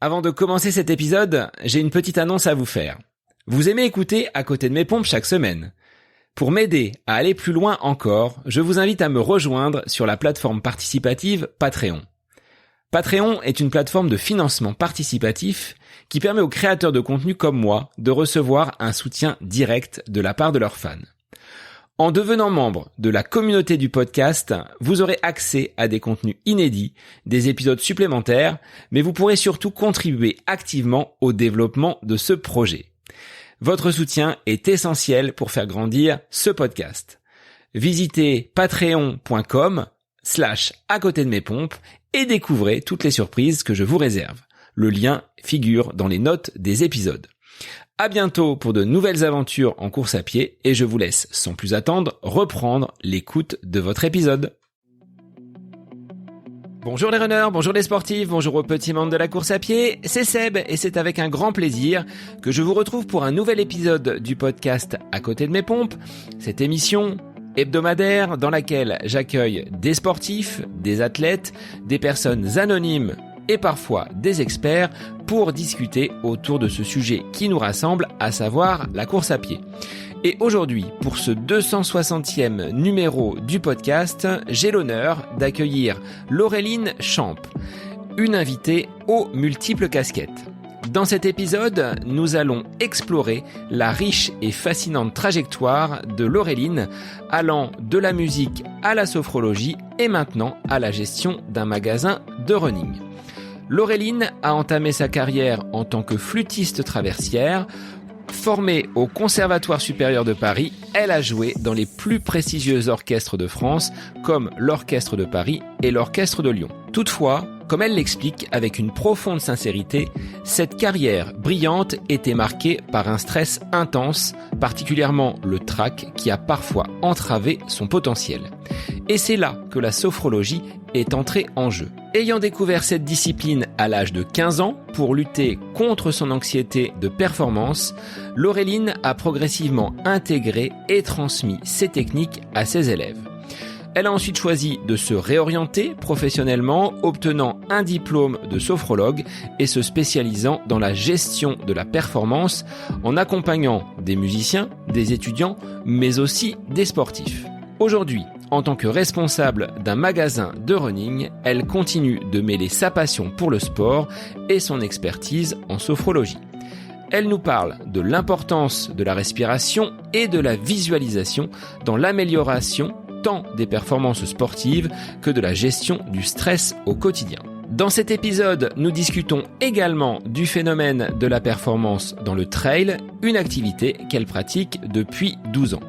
Avant de commencer cet épisode, j'ai une petite annonce à vous faire. Vous aimez écouter À côté de mes pompes chaque semaine. Pour m'aider à aller plus loin encore, je vous invite à me rejoindre sur la plateforme participative Patreon. Patreon est une plateforme de financement participatif qui permet aux créateurs de contenu comme moi de recevoir un soutien direct de la part de leurs fans. En devenant membre de la communauté du podcast, vous aurez accès à des contenus inédits, des épisodes supplémentaires, mais vous pourrez surtout contribuer activement au développement de ce projet. Votre soutien est essentiel pour faire grandir ce podcast. Visitez patreon.com/à côté de mes pompes et découvrez toutes les surprises que je vous réserve. Le lien figure dans les notes des épisodes. À bientôt pour de nouvelles aventures en course à pied et je vous laisse sans plus attendre reprendre l'écoute de votre épisode. Bonjour les runners, bonjour les sportifs, bonjour aux petits membres de la course à pied, c'est Seb et c'est avec un grand plaisir que je vous retrouve pour un nouvel épisode du podcast À côté de mes pompes, cette émission hebdomadaire dans laquelle j'accueille des sportifs, des athlètes, des personnes anonymes et parfois des experts pour discuter autour de ce sujet qui nous rassemble, à savoir la course à pied. Et aujourd'hui, pour ce 260e numéro du podcast, j'ai l'honneur d'accueillir Laureline Champ, une invitée aux multiples casquettes. Dans cet épisode, nous allons explorer la riche et fascinante trajectoire de Laureline, allant de la musique à la sophrologie et maintenant à la gestion d'un magasin de running. Laureline a entamé sa carrière en tant que flûtiste traversière. Formée au Conservatoire supérieur de Paris, elle a joué dans les plus prestigieux orchestres de France, comme l'Orchestre de Paris et l'Orchestre de Lyon. Toutefois, comme elle l'explique avec une profonde sincérité, cette carrière brillante était marquée par un stress intense, particulièrement le trac qui a parfois entravé son potentiel. Et c'est là que la sophrologie est entrée en jeu. Ayant découvert cette discipline à l'âge de 15 ans pour lutter contre son anxiété de performance, Laureline a progressivement intégré et transmis ces techniques à ses élèves. Elle a ensuite choisi de se réorienter professionnellement, obtenant un diplôme de sophrologue et se spécialisant dans la gestion de la performance en accompagnant des musiciens, des étudiants, mais aussi des sportifs. Aujourd'hui, en tant que responsable d'un magasin de running, elle continue de mêler sa passion pour le sport et son expertise en sophrologie. Elle nous parle de l'importance de la respiration et de la visualisation dans l'amélioration tant des performances sportives que de la gestion du stress au quotidien. Dans cet épisode, nous discutons également du phénomène de la performance dans le trail, une activité qu'elle pratique depuis 12 ans.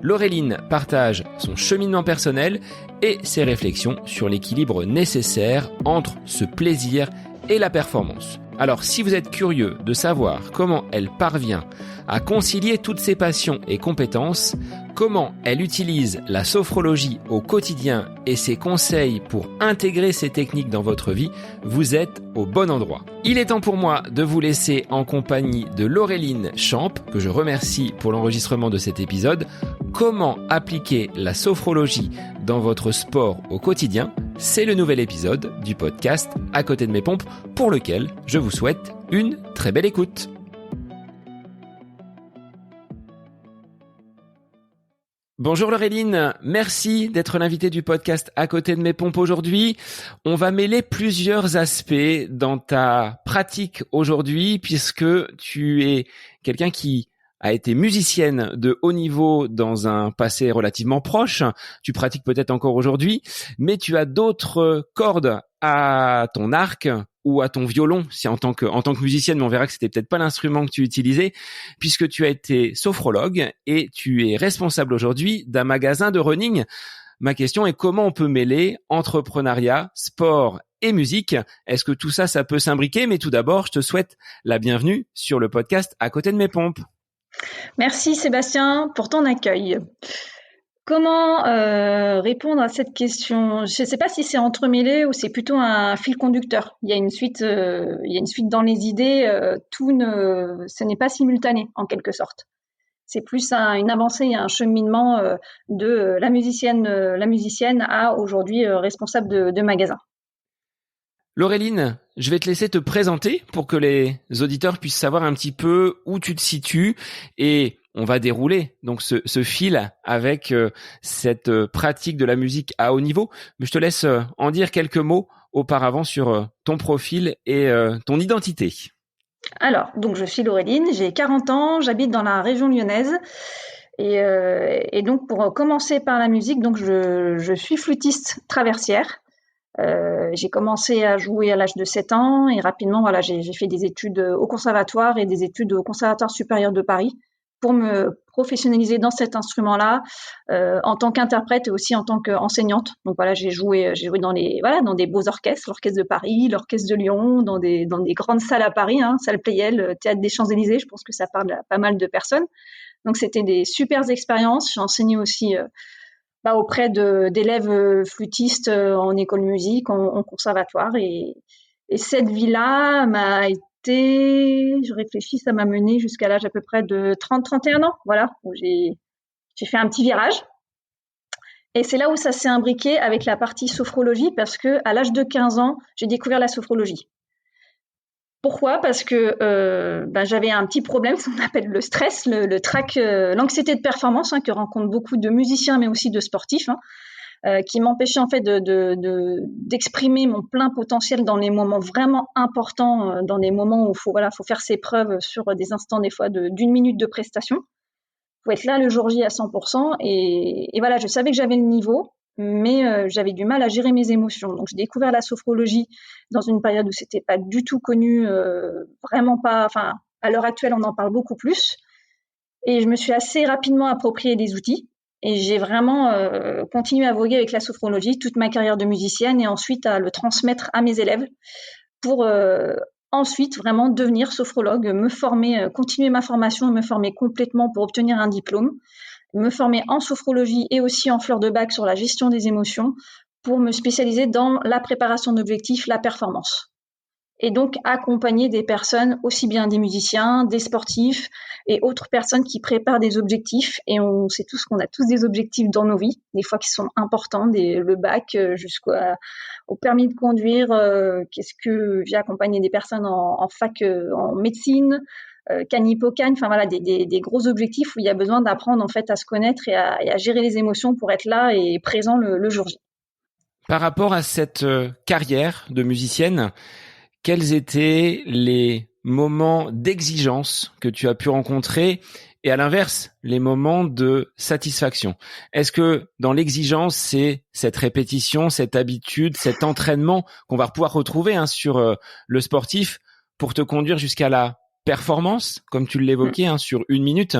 Laureline partage son cheminement personnel et ses réflexions sur l'équilibre nécessaire entre ce plaisir et la performance. Alors si vous êtes curieux de savoir comment elle parvient à concilier toutes ses passions et compétences, comment elle utilise la sophrologie au quotidien et ses conseils pour intégrer ces techniques dans votre vie, vous êtes au bon endroit. Il est temps pour moi de vous laisser en compagnie de Laureline Champ, que je remercie pour l'enregistrement de cet épisode. Comment appliquer la sophrologie dans votre sport au quotidien? C'est le nouvel épisode du podcast À côté de mes pompes, pour lequel je vous souhaite une très belle écoute. Bonjour Laureline, merci d'être l'invitée du podcast À côté de mes pompes aujourd'hui. On va mêler plusieurs aspects dans ta pratique aujourd'hui puisque tu es quelqu'un qui a été musicienne de haut niveau dans un passé relativement proche. Tu pratiques peut-être encore aujourd'hui, mais tu as d'autres cordes à ton arc ou à ton violon, si en tant que musicienne, mais on verra que c'était peut-être pas l'instrument que tu utilisais, puisque tu as été sophrologue et tu es responsable aujourd'hui d'un magasin de running. Ma question est comment on peut mêler entrepreneuriat, sport et musique? Est-ce que tout ça, ça peut s'imbriquer? Mais tout d'abord, je te souhaite la bienvenue sur le podcast À côté de mes pompes. Merci Sébastien pour ton accueil. Comment répondre à cette question? Je ne sais pas si c'est entremêlé ou c'est plutôt un fil conducteur. Il y a une suite dans les idées. Ce n'est pas simultané en quelque sorte. C'est plus une avancée et un cheminement de la musicienne à aujourd'hui responsable de magasin. Laureline, je vais te laisser te présenter pour que les auditeurs puissent savoir un petit peu où tu te situes et on va dérouler donc ce fil avec cette pratique de la musique à haut niveau. Mais je te laisse en dire quelques mots auparavant sur ton profil et ton identité. Alors, donc je suis Laureline, j'ai 40 ans, j'habite dans la région lyonnaise. Et donc, pour commencer par la musique, donc je suis flûtiste traversière. J'ai commencé à jouer à l'âge de 7 ans et rapidement, voilà, j'ai fait des études au conservatoire et des études au Conservatoire supérieur de Paris pour me professionnaliser dans cet instrument-là en tant qu'interprète et aussi en tant qu'enseignante. Donc voilà, j'ai joué dans dans des beaux orchestres, l'orchestre de Paris, l'orchestre de Lyon, dans des grandes salles à Paris, salle Pleyel, théâtre des Champs-Élysées. Je pense que ça parle à pas mal de personnes. Donc c'était des super expériences. J'ai enseigné aussi auprès d'élèves flûtistes en école de musique, en conservatoire. Et cette vie-là m'a été, je réfléchis, ça m'a mené jusqu'à l'âge à peu près de 30-31 ans, voilà, où j'ai fait un petit virage. Et c'est là où ça s'est imbriqué avec la partie sophrologie, parce que à l'âge de 15 ans, j'ai découvert la sophrologie. Pourquoi ? Parce que j'avais un petit problème, ce qu'on appelle le stress, le trac, l'anxiété de performance, que rencontrent beaucoup de musiciens, mais aussi de sportifs, qui m'empêchait en fait d'exprimer mon plein potentiel dans les moments vraiment importants, dans des moments où faut faire ses preuves sur des instants des fois d'une minute de prestation. Faut être là le jour J à 100%. Et voilà, je savais que j'avais le niveau, mais j'avais du mal à gérer mes émotions. Donc j'ai découvert la sophrologie dans une période où c'était pas du tout connu, vraiment pas. Enfin, à l'heure actuelle, on en parle beaucoup plus. Et je me suis assez rapidement approprié des outils. Et j'ai vraiment continué à voguer avec la sophrologie toute ma carrière de musicienne et ensuite à le transmettre à mes élèves pour ensuite vraiment devenir sophrologue, me former, continuer ma formation, me former complètement pour obtenir un diplôme, me former en sophrologie et aussi en fleur de bac sur la gestion des émotions pour me spécialiser dans la préparation d'objectifs, la performance. Et donc accompagner des personnes, aussi bien des musiciens, des sportifs et autres personnes qui préparent des objectifs. Et on sait tous qu'on a tous des objectifs dans nos vies, des fois qui sont importants, le bac jusqu'au permis de conduire. Qu'est-ce que j'ai accompagné des personnes en fac, en médecine, Canipocagne, enfin voilà, des gros objectifs où il y a besoin d'apprendre en fait à se connaître et à gérer les émotions pour être là et présent le jour J. Par rapport à cette carrière de musicienne, quels étaient les moments d'exigence que tu as pu rencontrer et à l'inverse, les moments de satisfaction? Est-ce que dans l'exigence, c'est cette répétition, cette habitude, cet entraînement qu'on va pouvoir retrouver sur le sportif pour te conduire jusqu'à la performance, comme tu l'évoquais, sur 1 minute?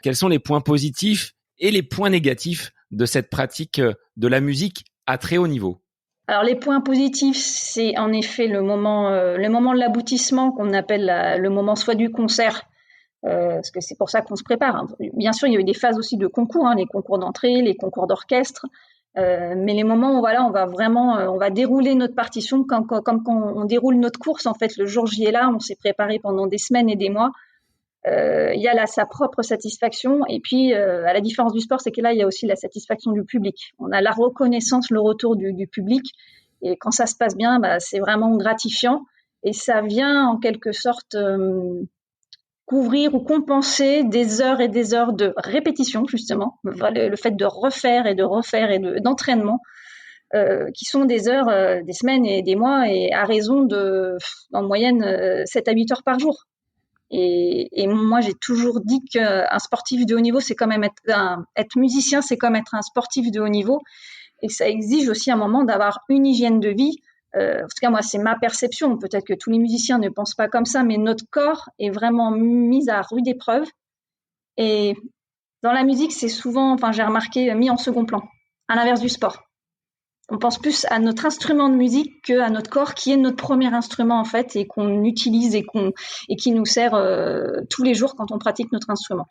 Quels sont les points positifs et les points négatifs de cette pratique de la musique à très haut niveau? Alors les points positifs, c'est en effet le moment de l'aboutissement qu'on appelle le moment soit du concert, parce que c'est pour ça qu'on se prépare. Bien sûr, il y a eu des phases aussi de concours, les concours d'entrée, les concours d'orchestre, mais les moments où on va dérouler notre partition comme quand on déroule notre course. En fait, le jour J est là, on s'est préparé pendant des semaines et des mois. Il y a sa propre satisfaction et puis à la différence du sport, c'est que là il y a aussi la satisfaction du public. On a la reconnaissance, le retour du public et quand ça se passe bien, c'est vraiment gratifiant et ça vient en quelque sorte couvrir ou compenser des heures et des heures de répétition justement, le fait de refaire et d'entraînement qui sont des heures, des semaines et des mois et à raison en moyenne 7 à 8 heures par jour. Et moi, j'ai toujours dit qu'un sportif de haut niveau, c'est quand même être musicien, c'est comme être un sportif de haut niveau. Et ça exige aussi un moment d'avoir une hygiène de vie. En tout cas, moi, c'est ma perception. Peut-être que tous les musiciens ne pensent pas comme ça, mais notre corps est vraiment mis à rude épreuve. Et dans la musique, c'est souvent, j'ai remarqué, mis en second plan, à l'inverse du sport. On pense plus à notre instrument de musique qu'à notre corps, qui est notre premier instrument en fait, et qu'on utilise et qui nous sert tous les jours quand on pratique notre instrument.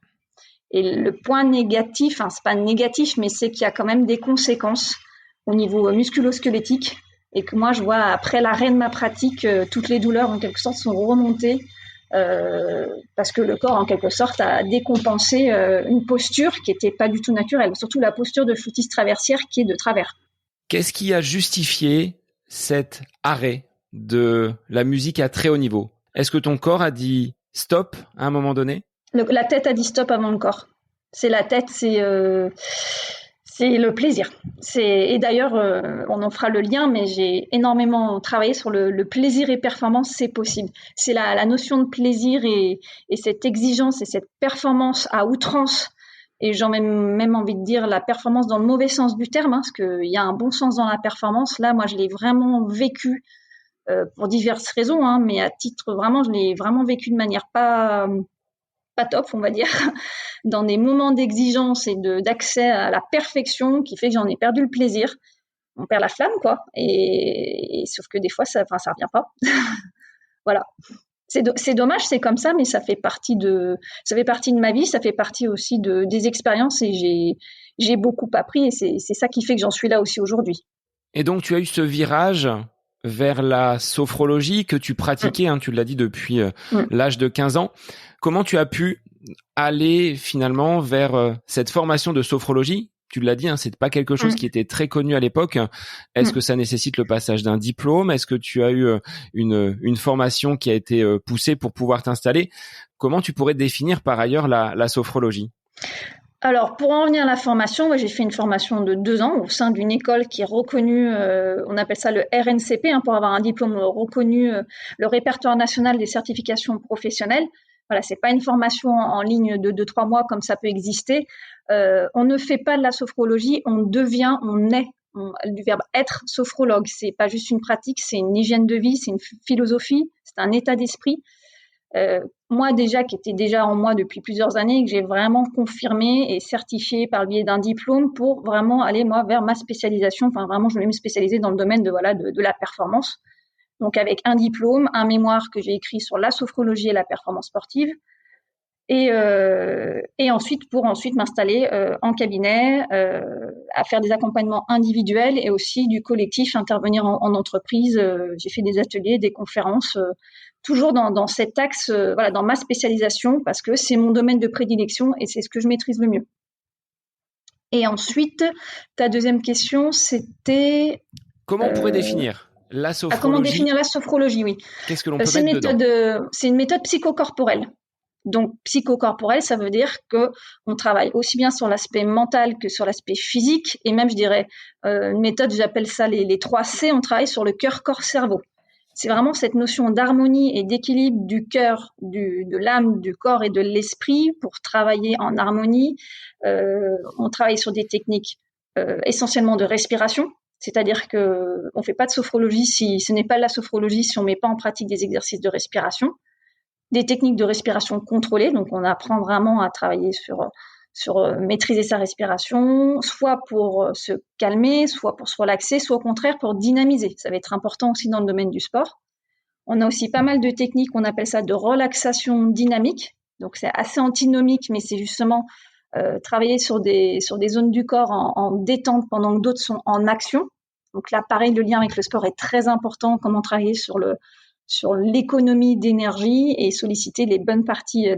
Et le point négatif, c'est pas négatif, mais c'est qu'il y a quand même des conséquences au niveau musculo-squelettique, et que moi je vois après l'arrêt de ma pratique, toutes les douleurs en quelque sorte sont remontées. Parce que le corps en quelque sorte a décompensé une posture qui était pas du tout naturelle, surtout la posture de flûtiste traversière qui est de travers. Qu'est-ce qui a justifié cet arrêt de la musique à très haut niveau? Est-ce que ton corps a dit stop à un moment donné? La tête a dit stop avant le corps. C'est la tête, c'est le plaisir. Et d'ailleurs, on en fera le lien, mais j'ai énormément travaillé sur le plaisir et performance, c'est possible. C'est la notion de plaisir et cette exigence et cette performance à outrance. Et j'en ai même envie de dire la performance dans le mauvais sens du terme, parce qu'il y a un bon sens dans la performance. Là, moi, je l'ai vraiment vécu pour diverses raisons, mais à titre vraiment, je l'ai vraiment vécu de manière pas top, on va dire, dans des moments d'exigence et d'accès à la perfection qui fait que j'en ai perdu le plaisir. On perd la flamme, quoi. Et sauf que des fois, ça revient pas. Voilà. C'est dommage, c'est comme ça, mais ça fait partie de ma vie, ça fait partie aussi des expériences et j'ai beaucoup appris et c'est ça qui fait que j'en suis là aussi aujourd'hui. Et donc, tu as eu ce virage vers la sophrologie que tu pratiquais, tu l'as dit, depuis l'âge de 15 ans. Comment tu as pu aller finalement vers cette formation de sophrologie? Tu l'as dit, c'est pas quelque chose qui était très connu à l'époque. Est-ce que ça nécessite le passage d'un diplôme? Est-ce que tu as eu une formation qui a été poussée pour pouvoir t'installer? Comment tu pourrais définir par ailleurs la sophrologie? Alors, pour en revenir à la formation, j'ai fait une formation de 2 ans au sein d'une école qui est reconnue, on appelle ça le RNCP, pour avoir un diplôme reconnu, le répertoire national des certifications professionnelles. Voilà, c'est pas une formation en ligne de 2-3 mois comme ça peut exister. On ne fait pas de la sophrologie, on est du verbe être sophrologue. C'est pas juste une pratique, c'est une hygiène de vie, c'est une philosophie, c'est un état d'esprit. Moi déjà, qui était déjà en moi depuis plusieurs années, que j'ai vraiment confirmé et certifié par le biais d'un diplôme pour vraiment aller moi vers ma spécialisation. Enfin vraiment, je voulais me spécialiser dans le domaine de la performance. Donc avec un diplôme, un mémoire que j'ai écrit sur la sophrologie et la performance sportive, et ensuite pour m'installer en cabinet, à faire des accompagnements individuels et aussi du collectif, intervenir en entreprise. J'ai fait des ateliers, des conférences, toujours dans cet axe, dans ma spécialisation, parce que c'est mon domaine de prédilection et c'est ce que je maîtrise le mieux. Et ensuite, ta deuxième question, c'était... Comment on pourrait définir la sophrologie? Comment définir la sophrologie, oui. Qu'est-ce que l'on peut mettre dedans? C'est une méthode psychocorporelle. Donc, psychocorporelle, ça veut dire que on travaille aussi bien sur l'aspect mental que sur l'aspect physique. Et même, je dirais, une méthode, j'appelle ça les 3 C, on travaille sur le cœur, corps, cerveau. C'est vraiment cette notion d'harmonie et d'équilibre du cœur, de l'âme, du corps et de l'esprit pour travailler en harmonie. On travaille sur des techniques essentiellement de respiration. C'est-à-dire que on fait pas de sophrologie si ce n'est pas de la sophrologie si on met pas en pratique des exercices de respiration, des techniques de respiration contrôlée. Donc on apprend vraiment à travailler sur maîtriser sa respiration, soit pour se calmer, soit pour se relaxer, soit au contraire pour dynamiser. Ça va être important aussi dans le domaine du sport. On a aussi pas mal de techniques, on appelle ça de relaxation dynamique. Donc c'est assez antinomique, mais c'est justement travailler sur des zones du corps en détente pendant que d'autres sont en action. Donc là, pareil, le lien avec le sport est très important. Comment travailler sur l'économie d'énergie et solliciter les bonnes parties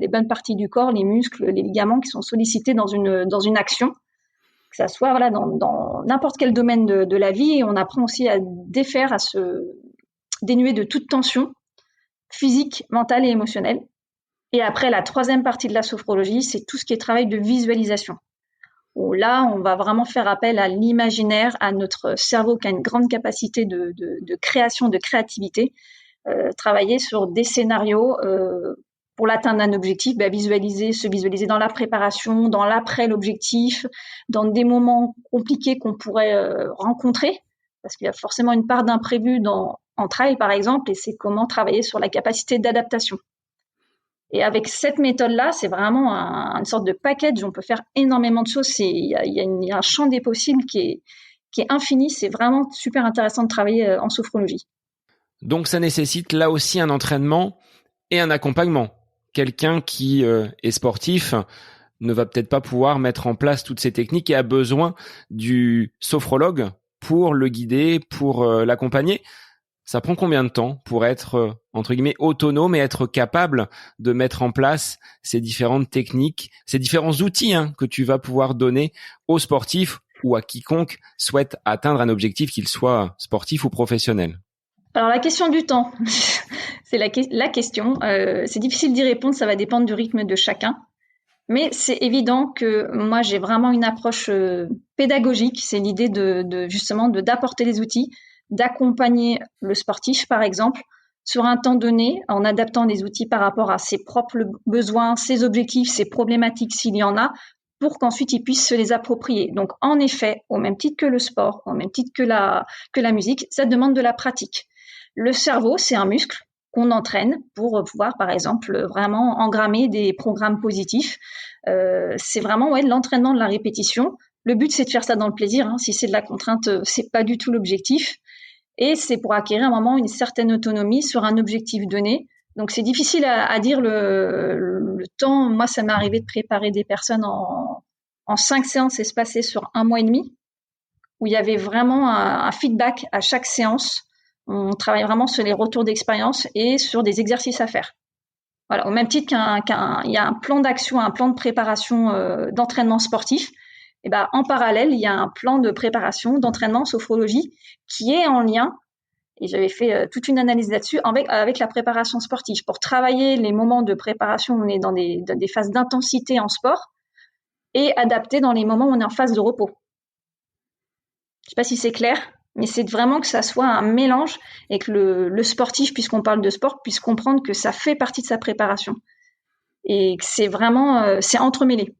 du corps, les muscles, les ligaments qui sont sollicités dans une action. Que ça soit dans n'importe quel domaine de la vie. Et on apprend aussi à défaire, à se dénuer de toute tension physique, mentale et émotionnelle. Et après, la 3e partie de la sophrologie, c'est tout ce qui est travail de visualisation. Où là, on va vraiment faire appel à l'imaginaire, à notre cerveau qui a une grande capacité de création, de créativité. Travailler sur des scénarios pour l'atteinte d'un objectif, se visualiser dans la préparation, dans l'après l'objectif, dans des moments compliqués qu'on pourrait rencontrer, parce qu'il y a forcément une part d'imprévu en trail, par exemple, et c'est comment travailler sur la capacité d'adaptation. Et avec cette méthode-là, c'est vraiment une sorte de package. On peut faire énormément de choses. Il y a un champ des possibles qui est infini. C'est vraiment super intéressant de travailler en sophrologie. Donc, ça nécessite là aussi un entraînement et un accompagnement. Quelqu'un qui est sportif ne va peut-être pas pouvoir mettre en place toutes ces techniques et a besoin du sophrologue pour le guider, pour l'accompagner. Ça prend combien de temps pour être, entre guillemets, autonome et être capable de mettre en place ces différentes techniques, ces différents outils que tu vas pouvoir donner aux sportifs ou à quiconque souhaite atteindre un objectif, qu'il soit sportif ou professionnel? Alors la question du temps, c'est la question. C'est difficile d'y répondre, ça va dépendre du rythme de chacun. Mais c'est évident que moi j'ai vraiment une approche pédagogique. C'est l'idée justement d'apporter les outils, d'accompagner le sportif par exemple sur un temps donné en adaptant les outils par rapport à ses propres besoins, ses objectifs, ses problématiques s'il y en a, pour qu'ensuite il puisse se les approprier. Donc en effet, au même titre que le sport, au même titre que la musique, ça demande de la pratique. Le cerveau, c'est un muscle qu'on entraîne pour pouvoir, par exemple, vraiment engrammer des programmes positifs. C'est vraiment de l'entraînement de la répétition. Le but, c'est de faire ça dans le plaisir. Hein. Si c'est de la contrainte, c'est pas du tout l'objectif. Et c'est pour acquérir à un moment une certaine autonomie sur un objectif donné. Donc, c'est difficile à dire le temps. Moi, ça m'est arrivé de préparer des personnes en 5 séances espacées sur 1 mois et demi, où il y avait vraiment un feedback à chaque séance. On travaille vraiment sur les retours d'expérience et sur des exercices à faire. Voilà, au même titre il y a un plan d'action, un plan de préparation d'entraînement sportif. Et ben, en parallèle, il y a un plan de préparation d'entraînement sophrologie qui est en lien. Et j'avais fait toute une analyse là-dessus avec la préparation sportive pour travailler les moments de préparation où on est dans des phases d'intensité en sport et adapter dans les moments où on est en phase de repos. Je sais pas si c'est clair, mais c'est vraiment que ça soit un mélange et que le sportif, puisqu'on parle de sport, puisse comprendre que ça fait partie de sa préparation et que c'est vraiment c'est entremêlé.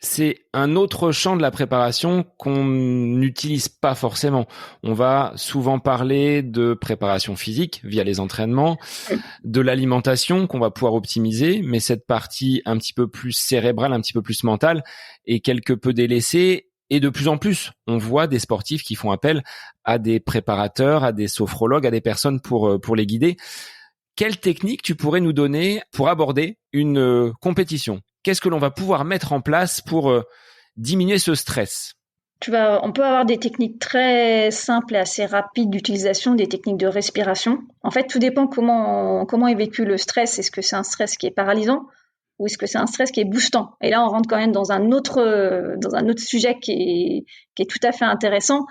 C'est un autre champ de la préparation qu'on n'utilise pas forcément. On va souvent parler de préparation physique via les entraînements, de l'alimentation qu'on va pouvoir optimiser, mais cette partie un petit peu plus cérébrale, un petit peu plus mentale est quelque peu délaissée. Et de plus en plus, on voit des sportifs qui font appel à des préparateurs, à des sophrologues, à des personnes pour les guider. Quelle technique tu pourrais nous donner pour aborder une compétition ? Qu'est-ce que l'on va pouvoir mettre en place pour diminuer ce stress ? On peut avoir des techniques très simples et assez rapides d'utilisation, des techniques de respiration. En fait, tout dépend comment est vécu le stress. Est-ce que c'est un stress qui est paralysant ou est-ce que c'est un stress qui est boostant? Et là, on rentre quand même dans un autre sujet qui est tout à fait intéressant.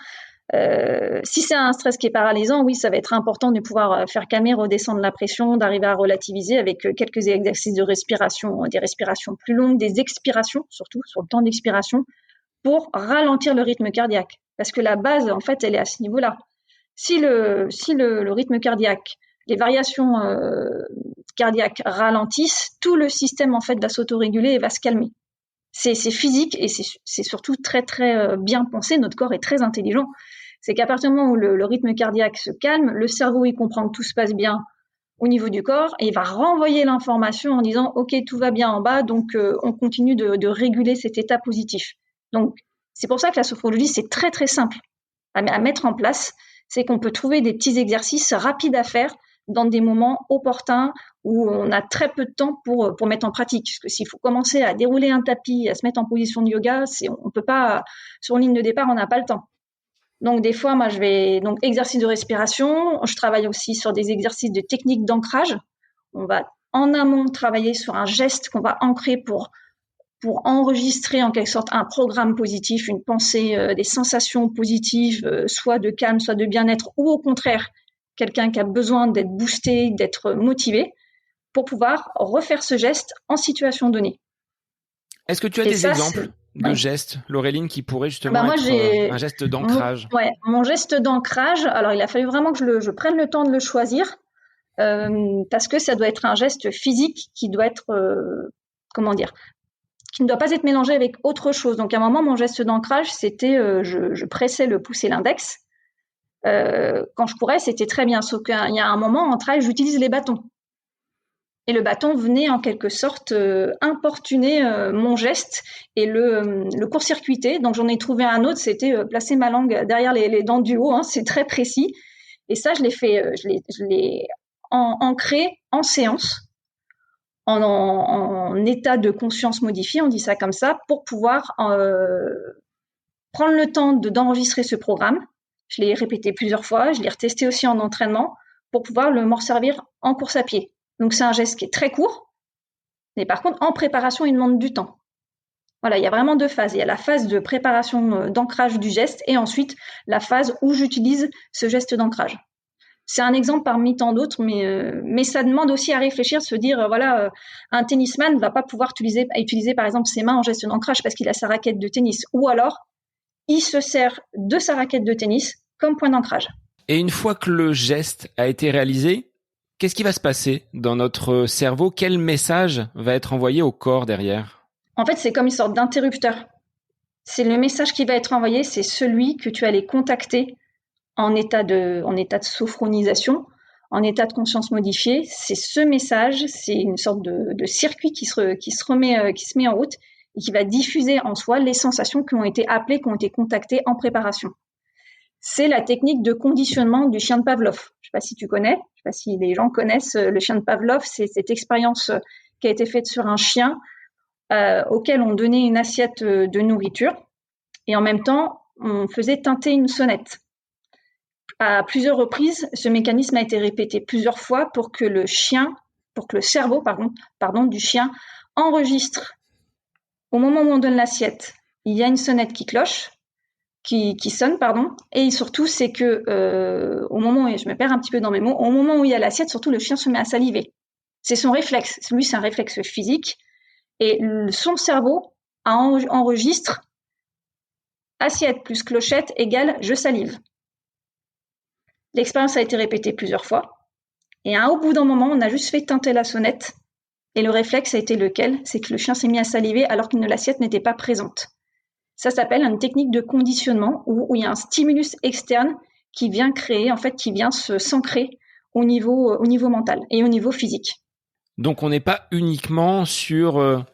Si c'est un stress qui est paralysant, oui, ça va être important de pouvoir faire calmer, redescendre la pression, d'arriver à relativiser avec quelques exercices de respiration, des respirations plus longues, des expirations, surtout sur le temps d'expiration, pour ralentir le rythme cardiaque. Parce que la base, en fait, elle est à ce niveau-là. Si le rythme cardiaque, les variations cardiaques ralentissent, tout le système, en fait, va s'autoréguler et va se calmer. C'est physique et c'est surtout très, très bien pensé. Notre corps est très intelligent. C'est qu'à partir du moment où le rythme cardiaque se calme, le cerveau, il comprend que tout se passe bien au niveau du corps et il va renvoyer l'information en disant « Ok, tout va bien en bas, donc on continue de réguler cet état positif ». Donc, c'est pour ça que la sophrologie, c'est très, très simple à mettre en place. C'est qu'on peut trouver des petits exercices rapides à faire dans des moments opportuns où on a très peu de temps pour mettre en pratique. Parce que s'il faut commencer à dérouler un tapis, à se mettre en position de yoga, on peut pas, sur ligne de départ, on n'a pas le temps. Donc, des fois, moi, donc, exercice de respiration. Je travaille aussi sur des exercices de technique d'ancrage. On va, en amont, travailler sur un geste qu'on va ancrer pour enregistrer en quelque sorte un programme positif, une pensée, des sensations positives, soit de calme, soit de bien-être, ou au contraire, quelqu'un qui a besoin d'être boosté, d'être motivé, pour pouvoir refaire ce geste en situation donnée. Est-ce que tu as des exemples de gestes, Laureline, qui pourraient justement être un geste d'ancrage? Mon geste d'ancrage, alors il a fallu vraiment que je prenne le temps de le choisir, parce que ça doit être un geste physique qui doit être, qui ne doit pas être mélangé avec autre chose. Donc à un moment, mon geste d'ancrage, c'était je pressais le pouce et l'index. Quand je courais, c'était très bien. Sauf qu'il y a un moment, en trail, j'utilise les bâtons. Et le bâton venait en quelque sorte importuner mon geste et le court-circuiter. Donc j'en ai trouvé un autre, c'était placer ma langue derrière les dents du haut. Hein, c'est très précis. Et ça, je l'ai ancré en séance, en état de conscience modifié, on dit ça comme ça, pour pouvoir prendre le temps d'enregistrer ce programme. Je l'ai répété plusieurs fois, je l'ai retesté aussi en entraînement pour pouvoir m'en servir en course à pied. Donc c'est un geste qui est très court, mais par contre en préparation il demande du temps. Voilà, il y a vraiment 2 phases. Il y a la phase de préparation d'ancrage du geste et ensuite la phase où j'utilise ce geste d'ancrage. C'est un exemple parmi tant d'autres, mais ça demande aussi à réfléchir, se dire, un tennisman ne va pas pouvoir utiliser par exemple ses mains en geste d'ancrage parce qu'il a sa raquette de tennis, ou alors il se sert de sa raquette de tennis comme point d'ancrage. Et une fois que le geste a été réalisé, qu'est-ce qui va se passer dans notre cerveau? Quel message va être envoyé au corps derrière? En fait, c'est comme une sorte d'interrupteur. C'est le message qui va être envoyé, c'est celui que tu allais contacter en état de sophronisation, en état de conscience modifié. C'est ce message, c'est une sorte de circuit qui se met en route et qui va diffuser en soi les sensations qui ont été appelées, qui ont été contactées en préparation. C'est la technique de conditionnement du chien de Pavlov. Je ne sais pas si tu connais, je ne sais pas si les gens connaissent le chien de Pavlov. C'est cette expérience qui a été faite sur un chien auquel on donnait une assiette de nourriture et en même temps, on faisait tinter une sonnette. À plusieurs reprises, ce mécanisme a été répété plusieurs fois pour que le cerveau du chien enregistre au moment où on donne l'assiette, il y a une sonnette qui cloche, qui sonne, et surtout c'est que au moment, et je me perds un petit peu dans mes mots, au moment où il y a l'assiette, surtout le chien se met à saliver. C'est son réflexe. Lui, c'est un réflexe physique, et son cerveau enregistre assiette plus clochette égale je salive. L'expérience a été répétée plusieurs fois. Et au bout d'un moment, on a juste fait tinter la sonnette. Et le réflexe a été lequel? C'est que le chien s'est mis à saliver alors que l'assiette n'était pas présente. Ça s'appelle une technique de conditionnement où il y a un stimulus externe qui vient créer, qui vient s'ancrer au niveau mental et au niveau physique. Donc on n'est pas uniquement sur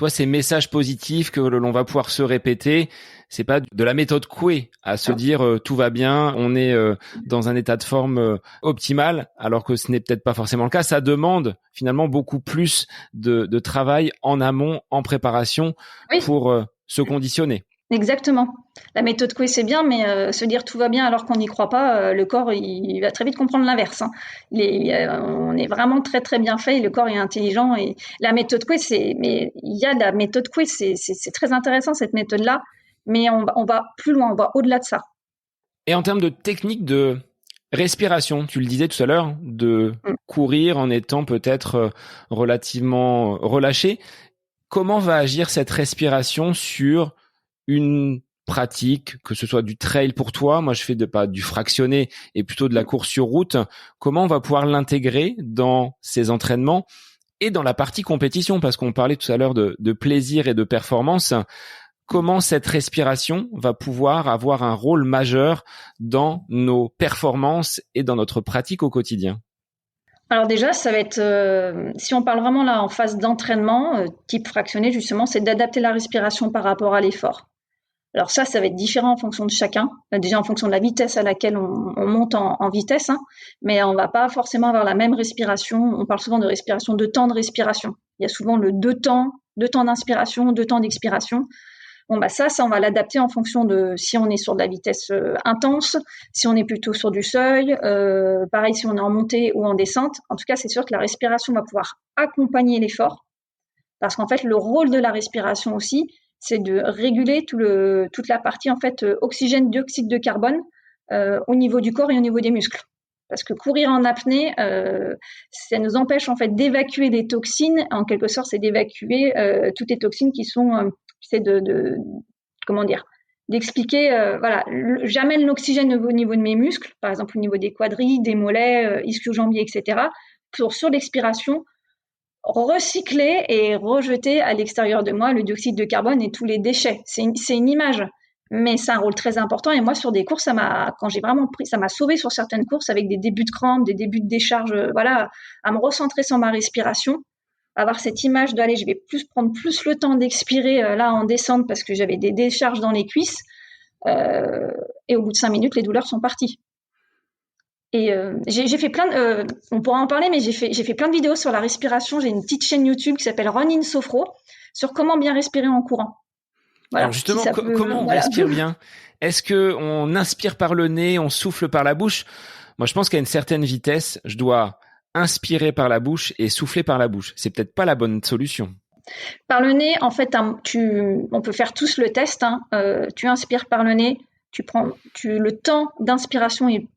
ces messages positifs que l'on va pouvoir se répéter. C'est pas de la méthode Coué à se dire tout va bien, on est dans un état de forme optimal, alors que ce n'est peut-être pas forcément le cas. Ça demande finalement beaucoup plus de travail en amont, en préparation, pour se conditionner. Exactement. La méthode Coué, c'est bien, mais se dire tout va bien alors qu'on n'y croit pas, le corps, il va très vite comprendre l'inverse. On est vraiment très, très bien fait et le corps est intelligent. Et la méthode Coué, mais il y a de la méthode Coué, c'est très intéressant cette méthode-là, mais on va plus loin, on va au-delà de ça. Et en termes de technique de respiration, tu le disais tout à l'heure, de courir en étant peut-être relativement relâché, comment va agir cette respiration sur une pratique, que ce soit du trail pour toi, moi je fais pas du fractionné et plutôt de la course sur route, comment on va pouvoir l'intégrer dans ces entraînements et dans la partie compétition, parce qu'on parlait tout à l'heure de plaisir et de performance, comment cette respiration va pouvoir avoir un rôle majeur dans nos performances et dans notre pratique au quotidien? Alors déjà, ça va être, si on parle vraiment là en phase d'entraînement, type fractionné justement, c'est d'adapter la respiration par rapport à l'effort. Alors ça va être différent en fonction de chacun. Déjà en fonction de la vitesse à laquelle on monte en vitesse, mais on va pas forcément avoir la même respiration. On parle souvent de respiration, de temps de respiration. Il y a souvent le deux temps d'inspiration, 2 temps d'expiration. Bon ça on va l'adapter en fonction de si on est sur de la vitesse intense, si on est plutôt sur du seuil, pareil si on est en montée ou en descente. En tout cas, c'est sûr que la respiration va pouvoir accompagner l'effort, parce qu'en fait, le rôle de la respiration aussi, c'est de réguler toute la partie oxygène, dioxyde de carbone au niveau du corps et au niveau des muscles. Parce que courir en apnée, ça nous empêche en fait d'évacuer des toxines. En quelque sorte, c'est d'évacuer toutes les toxines qui sont, d'expliquer. J'amène l'oxygène au niveau de mes muscles, par exemple au niveau des quadrilles, des mollets, ischio-jambiers, etc. Pour sur l'expiration recycler et rejeter à l'extérieur de moi le dioxyde de carbone et tous les déchets. C'est une image, mais c'est un rôle très important. Et moi, sur des courses, ça m'a sauvé sur certaines courses avec des débuts de crampes, des débuts de décharge, à me recentrer sur ma respiration, avoir cette image de, allez, je vais prendre plus le temps d'expirer là en descente parce que j'avais des décharges dans les cuisses. Et au bout de 5 minutes, les douleurs sont parties. Et j'ai fait on pourra en parler, mais j'ai fait plein de vidéos sur la respiration. J'ai une petite chaîne YouTube qui s'appelle Run in Sophro sur comment bien respirer en courant. Voilà, alors justement, comment on respire bien? Est-ce que on inspire par le nez, on souffle par la bouche? Moi, je pense qu'à une certaine vitesse, je dois inspirer par la bouche et souffler par la bouche. C'est peut-être pas la bonne solution. Par le nez, en fait, on peut faire tous le test. Tu inspires par le nez, le temps d'inspiration est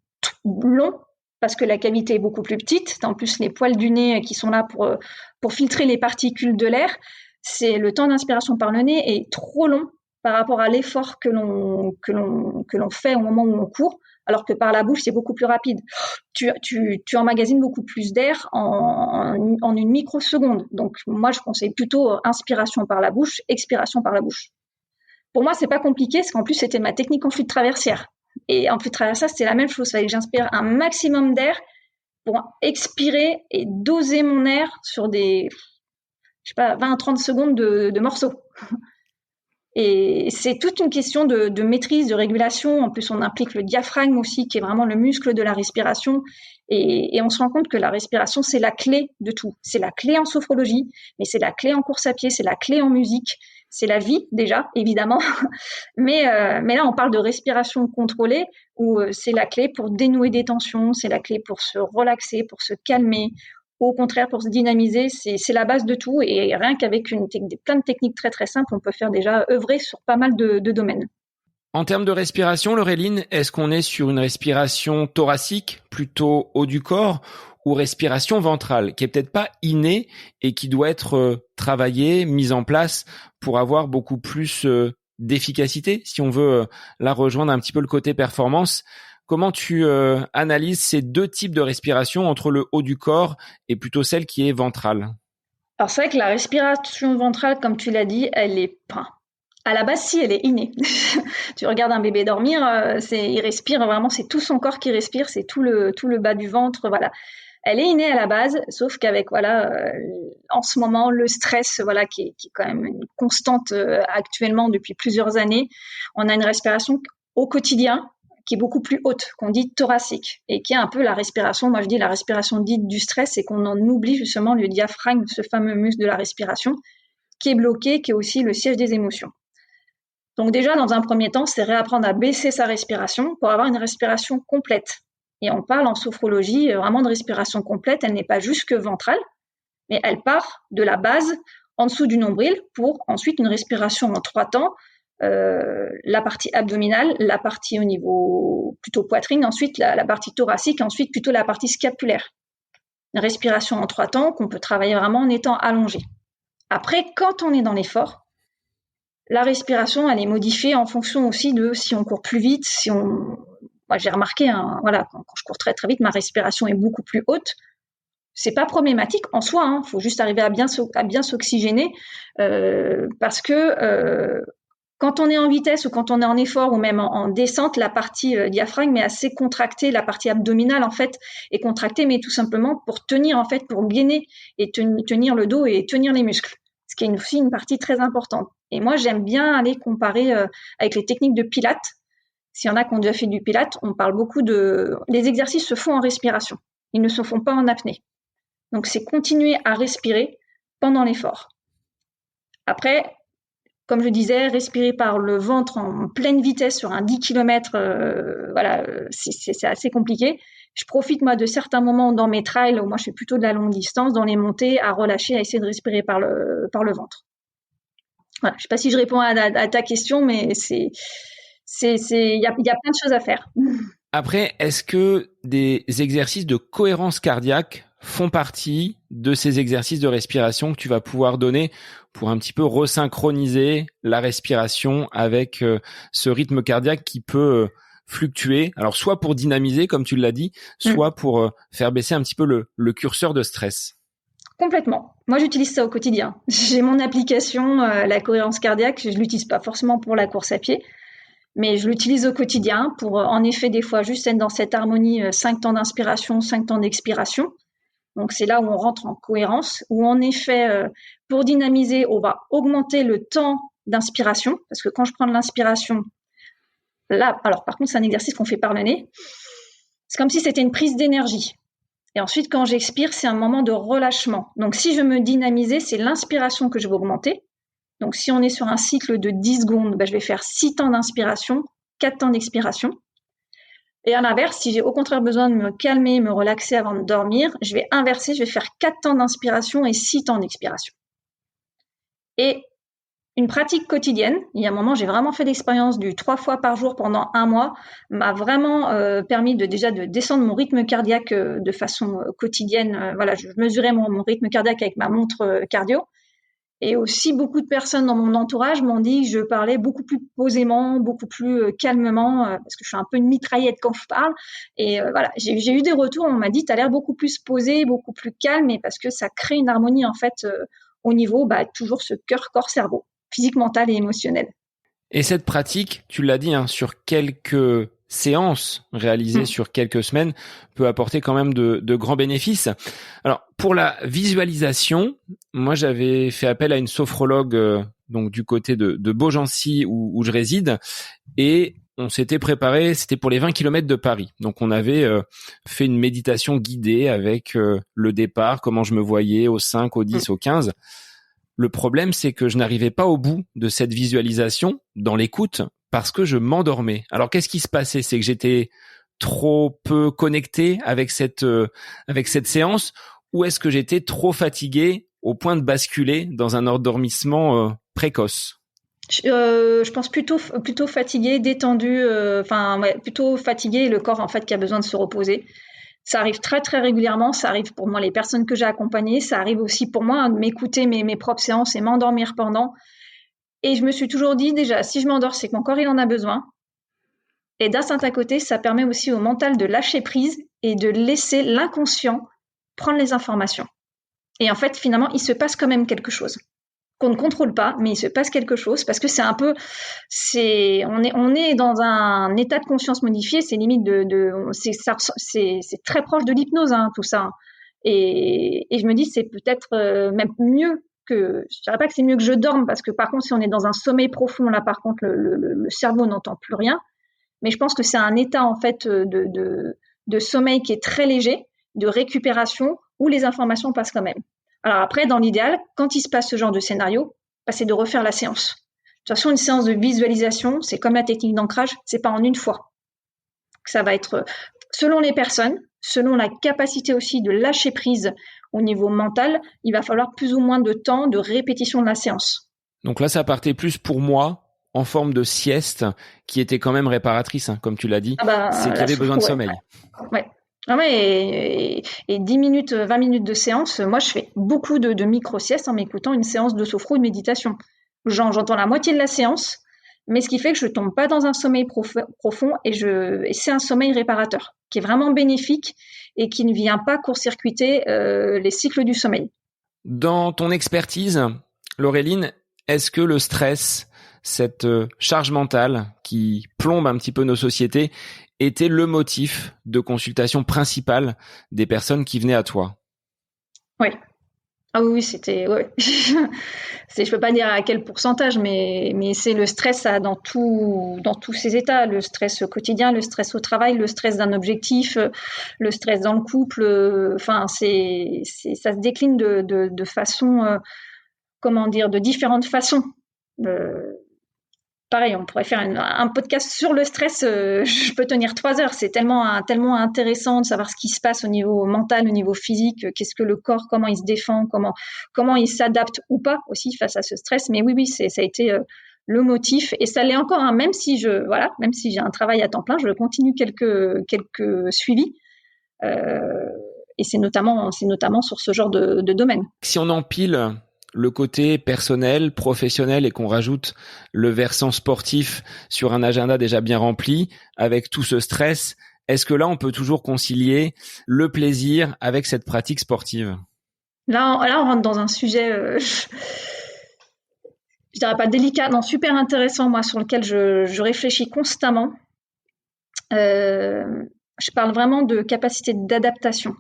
long, parce que la cavité est beaucoup plus petite. En plus, les poils du nez qui sont là pour filtrer les particules de l'air, le temps d'inspiration par le nez est trop long par rapport à l'effort que l'on fait au moment où on court, alors que par la bouche, c'est beaucoup plus rapide. Tu emmagasines beaucoup plus d'air en une microseconde. Donc, moi, je conseille plutôt inspiration par la bouche, expiration par la bouche. Pour moi, c'est pas compliqué, parce qu'en plus, c'était ma technique en flûte traversière. Et en flûte traversière, c'était la même chose. Il fallait que j'inspire un maximum d'air pour expirer et doser mon air sur des, 20-30 secondes de morceaux. Et c'est toute une question de maîtrise, de régulation. En plus, on implique le diaphragme aussi, qui est vraiment le muscle de la respiration. Et on se rend compte que la respiration, c'est la clé de tout. C'est la clé en sophrologie, mais c'est la clé en course à pied, c'est la clé en musique. C'est la vie, déjà, évidemment. Mais là, on parle de respiration contrôlée, où c'est la clé pour dénouer des tensions, c'est la clé pour se relaxer, pour se calmer. Au contraire, pour se dynamiser, c'est la base de tout. Et rien qu'avec plein de techniques très, très simples, on peut faire déjà œuvrer sur pas mal de domaines. En termes de respiration, Laureline, est-ce qu'on est sur une respiration thoracique, plutôt haut du corps, ou respiration ventrale, qui est peut-être pas innée et qui doit être travaillée, mise en place pour avoir beaucoup plus d'efficacité, si on veut là rejoindre un petit peu le côté performance? Comment tu analyses ces deux types de respiration entre le haut du corps et plutôt celle qui est ventrale? Alors c'est vrai que la respiration ventrale, comme tu l'as dit, elle est pas. À la base, si, elle est innée. Tu regardes un bébé dormir, il respire vraiment, c'est tout son corps qui respire, c'est tout le bas du ventre, voilà. Elle est innée à la base, sauf qu'avec en ce moment le stress, qui est quand même une constante actuellement depuis plusieurs années, on a une respiration au quotidien qui est beaucoup plus haute, qu'on dit thoracique, et qui est un peu la respiration, moi je dis la respiration dite du stress, c'est qu'on en oublie justement le diaphragme, ce fameux muscle de la respiration, qui est bloqué, qui est aussi le siège des émotions. Donc déjà, dans un premier temps, c'est réapprendre à baisser sa respiration pour avoir une respiration complète. Et on parle en sophrologie vraiment de respiration complète, elle n'est pas juste que ventrale, mais elle part de la base en dessous du nombril pour ensuite une respiration en 3 temps, la partie abdominale, la partie au niveau plutôt poitrine, ensuite la partie thoracique, ensuite plutôt la partie scapulaire. Une respiration en 3 temps qu'on peut travailler vraiment en étant allongé. Après, quand on est dans l'effort, la respiration, elle est modifiée en fonction aussi de si on court plus vite, Moi, j'ai remarqué, quand je cours très très vite, ma respiration est beaucoup plus haute. C'est pas problématique en soi, faut juste arriver à bien s'oxygéner, parce que quand on est en vitesse ou quand on est en effort ou même en descente, la partie diaphragme est assez contractée, la partie abdominale en fait est contractée, mais tout simplement pour tenir en fait, pour gainer et tenir le dos et tenir les muscles, ce qui est aussi une partie très importante. Et moi, j'aime bien aller comparer avec les techniques de pilates. S'il y en a qui ont déjà fait du pilates, on parle beaucoup les exercices se font en respiration. Ils ne se font pas en apnée. Donc, c'est continuer à respirer pendant l'effort. Après, comme je disais, respirer par le ventre en pleine vitesse sur un 10 km, c'est assez compliqué. Je profite, moi, de certains moments dans mes trails, où moi, je fais plutôt de la longue distance, dans les montées, à relâcher, à essayer de respirer par le ventre. Voilà. Je ne sais pas si je réponds à ta question, mais il y a plein de choses à faire. Après, est-ce que des exercices de cohérence cardiaque font partie de ces exercices de respiration que tu vas pouvoir donner pour un petit peu resynchroniser la respiration avec ce rythme cardiaque qui peut fluctuer, alors soit pour dynamiser, comme tu l'as dit, soit pour faire baisser un petit peu le curseur de stress? Complètement. Moi, j'utilise ça au quotidien. J'ai mon application, la cohérence cardiaque. Je l'utilise pas forcément pour la course à pied, mais je l'utilise au quotidien pour, en effet, des fois, juste être dans cette harmonie, 5 temps d'inspiration, 5 temps d'expiration. Donc, c'est là où on rentre en cohérence, où en effet, pour dynamiser, on va augmenter le temps d'inspiration, parce que quand je prends de l'inspiration, là, alors par contre, c'est un exercice qu'on fait par le nez. C'est comme si c'était une prise d'énergie. Et ensuite, quand j'expire, c'est un moment de relâchement. Donc, si je veux me dynamiser, c'est l'inspiration que je vais augmenter. Donc, si on est sur un cycle de 10 secondes, je vais faire 6 temps d'inspiration, 4 temps d'expiration. Et à l'inverse, si j'ai au contraire besoin de me calmer, me relaxer avant de dormir, je vais inverser, je vais faire 4 temps d'inspiration et 6 temps d'expiration. Et une pratique quotidienne. Il y a un moment, j'ai vraiment fait l'expérience du 3 fois par jour pendant 1 mois, m'a vraiment permis de descendre mon rythme cardiaque de façon quotidienne. Voilà, je mesurais mon rythme cardiaque avec ma montre cardio. Et aussi, beaucoup de personnes dans mon entourage m'ont dit que je parlais beaucoup plus posément, beaucoup plus calmement, parce que je suis un peu une mitraillette quand je parle. Et voilà, j'ai eu des retours, on m'a dit, tu as l'air beaucoup plus posé, beaucoup plus calme, et parce que ça crée une harmonie, en fait, au niveau, toujours ce cœur, corps, cerveau, physique, mental et émotionnel. Et cette pratique, tu l'as dit, sur quelques séances réalisées sur quelques semaines, peut apporter quand même de grands bénéfices. Alors, pour la visualisation, moi, j'avais fait appel à une sophrologue, donc du côté de Beaugency où je réside, et on s'était préparé, c'était pour les 20 km de Paris. Donc, on avait fait une méditation guidée avec le départ, comment je me voyais au 5, au 10, au 15. Le problème, c'est que je n'arrivais pas au bout de cette visualisation dans l'écoute parce que je m'endormais. Alors, qu'est-ce qui se passait? C'est que j'étais trop peu connecté avec cette séance, ou est-ce que j'étais trop fatigué au point de basculer dans un endormissement précoce? Je pense plutôt fatigué, détendu, plutôt fatigué, le corps en fait qui a besoin de se reposer. Ça arrive très très régulièrement, ça arrive pour moi les personnes que j'ai accompagnées, ça arrive aussi pour moi de m'écouter mes propres séances et m'endormir pendant. Et je me suis toujours dit déjà, si je m'endors, c'est que mon corps il en a besoin. Et d'un certain côté, ça permet aussi au mental de lâcher prise et de laisser l'inconscient prendre les informations. Et en fait, finalement, il se passe quand même quelque chose qu'on ne contrôle pas, mais il se passe quelque chose parce que on est dans un état de conscience modifié, c'est limite c'est très proche de l'hypnose, tout ça. Et je me dis, c'est peut-être même mieux je dirais pas que c'est mieux que je dorme, parce que par contre, si on est dans un sommeil profond, là, par contre, le cerveau n'entend plus rien. Mais je pense que c'est un état, en fait, de sommeil qui est très léger, de récupération, où les informations passent quand même. Alors après, dans l'idéal, quand il se passe ce genre de scénario, c'est de refaire la séance. De toute façon, une séance de visualisation, c'est comme la technique d'ancrage, c'est pas en une fois. Ça va être selon les personnes, selon la capacité aussi de lâcher prise au niveau mental, il va falloir plus ou moins de temps de répétition de la séance. Donc là, ça partait plus pour moi en forme de sieste qui était quand même réparatrice, comme tu l'as dit. C'est qu'il y avait besoin de sommeil. Ouais. Ah ouais, et 10 minutes, 20 minutes de séance, moi je fais beaucoup de micro-siestes en m'écoutant une séance de sophro ou de méditation. J'entends la moitié de la séance, mais ce qui fait que je tombe pas dans un sommeil profond et c'est un sommeil réparateur qui est vraiment bénéfique et qui ne vient pas court-circuiter les cycles du sommeil. Dans ton expertise, Laureline, est-ce que le stress, cette charge mentale qui plombe un petit peu nos sociétés, était le motif de consultation principale des personnes qui venaient à toi? Oui. Ah oui, c'était... Ouais. Je peux pas dire à quel pourcentage, mais c'est le stress dans tous ses états. Le stress quotidien, le stress au travail, le stress d'un objectif, le stress dans le couple. Ça se décline de façon, de différentes façons. Pareil, on pourrait faire un podcast sur le stress. Je peux tenir 3 heures. C'est tellement intéressant de savoir ce qui se passe au niveau mental, au niveau physique. Qu'est-ce que le corps, comment il se défend, comment il s'adapte ou pas aussi face à ce stress. Mais oui, ça a été le motif, et ça l'est encore. Même si j'ai un travail à temps plein, je continue quelques suivis. Et c'est notamment sur ce genre de domaine. Si on empile le côté personnel, professionnel, et qu'on rajoute le versant sportif sur un agenda déjà bien rempli, avec tout ce stress, est-ce que là, on peut toujours concilier le plaisir avec cette pratique sportive? Là, on rentre dans un sujet, je dirais pas délicat, non, super intéressant, moi, sur lequel je réfléchis constamment. Je parle vraiment de capacité d'adaptation.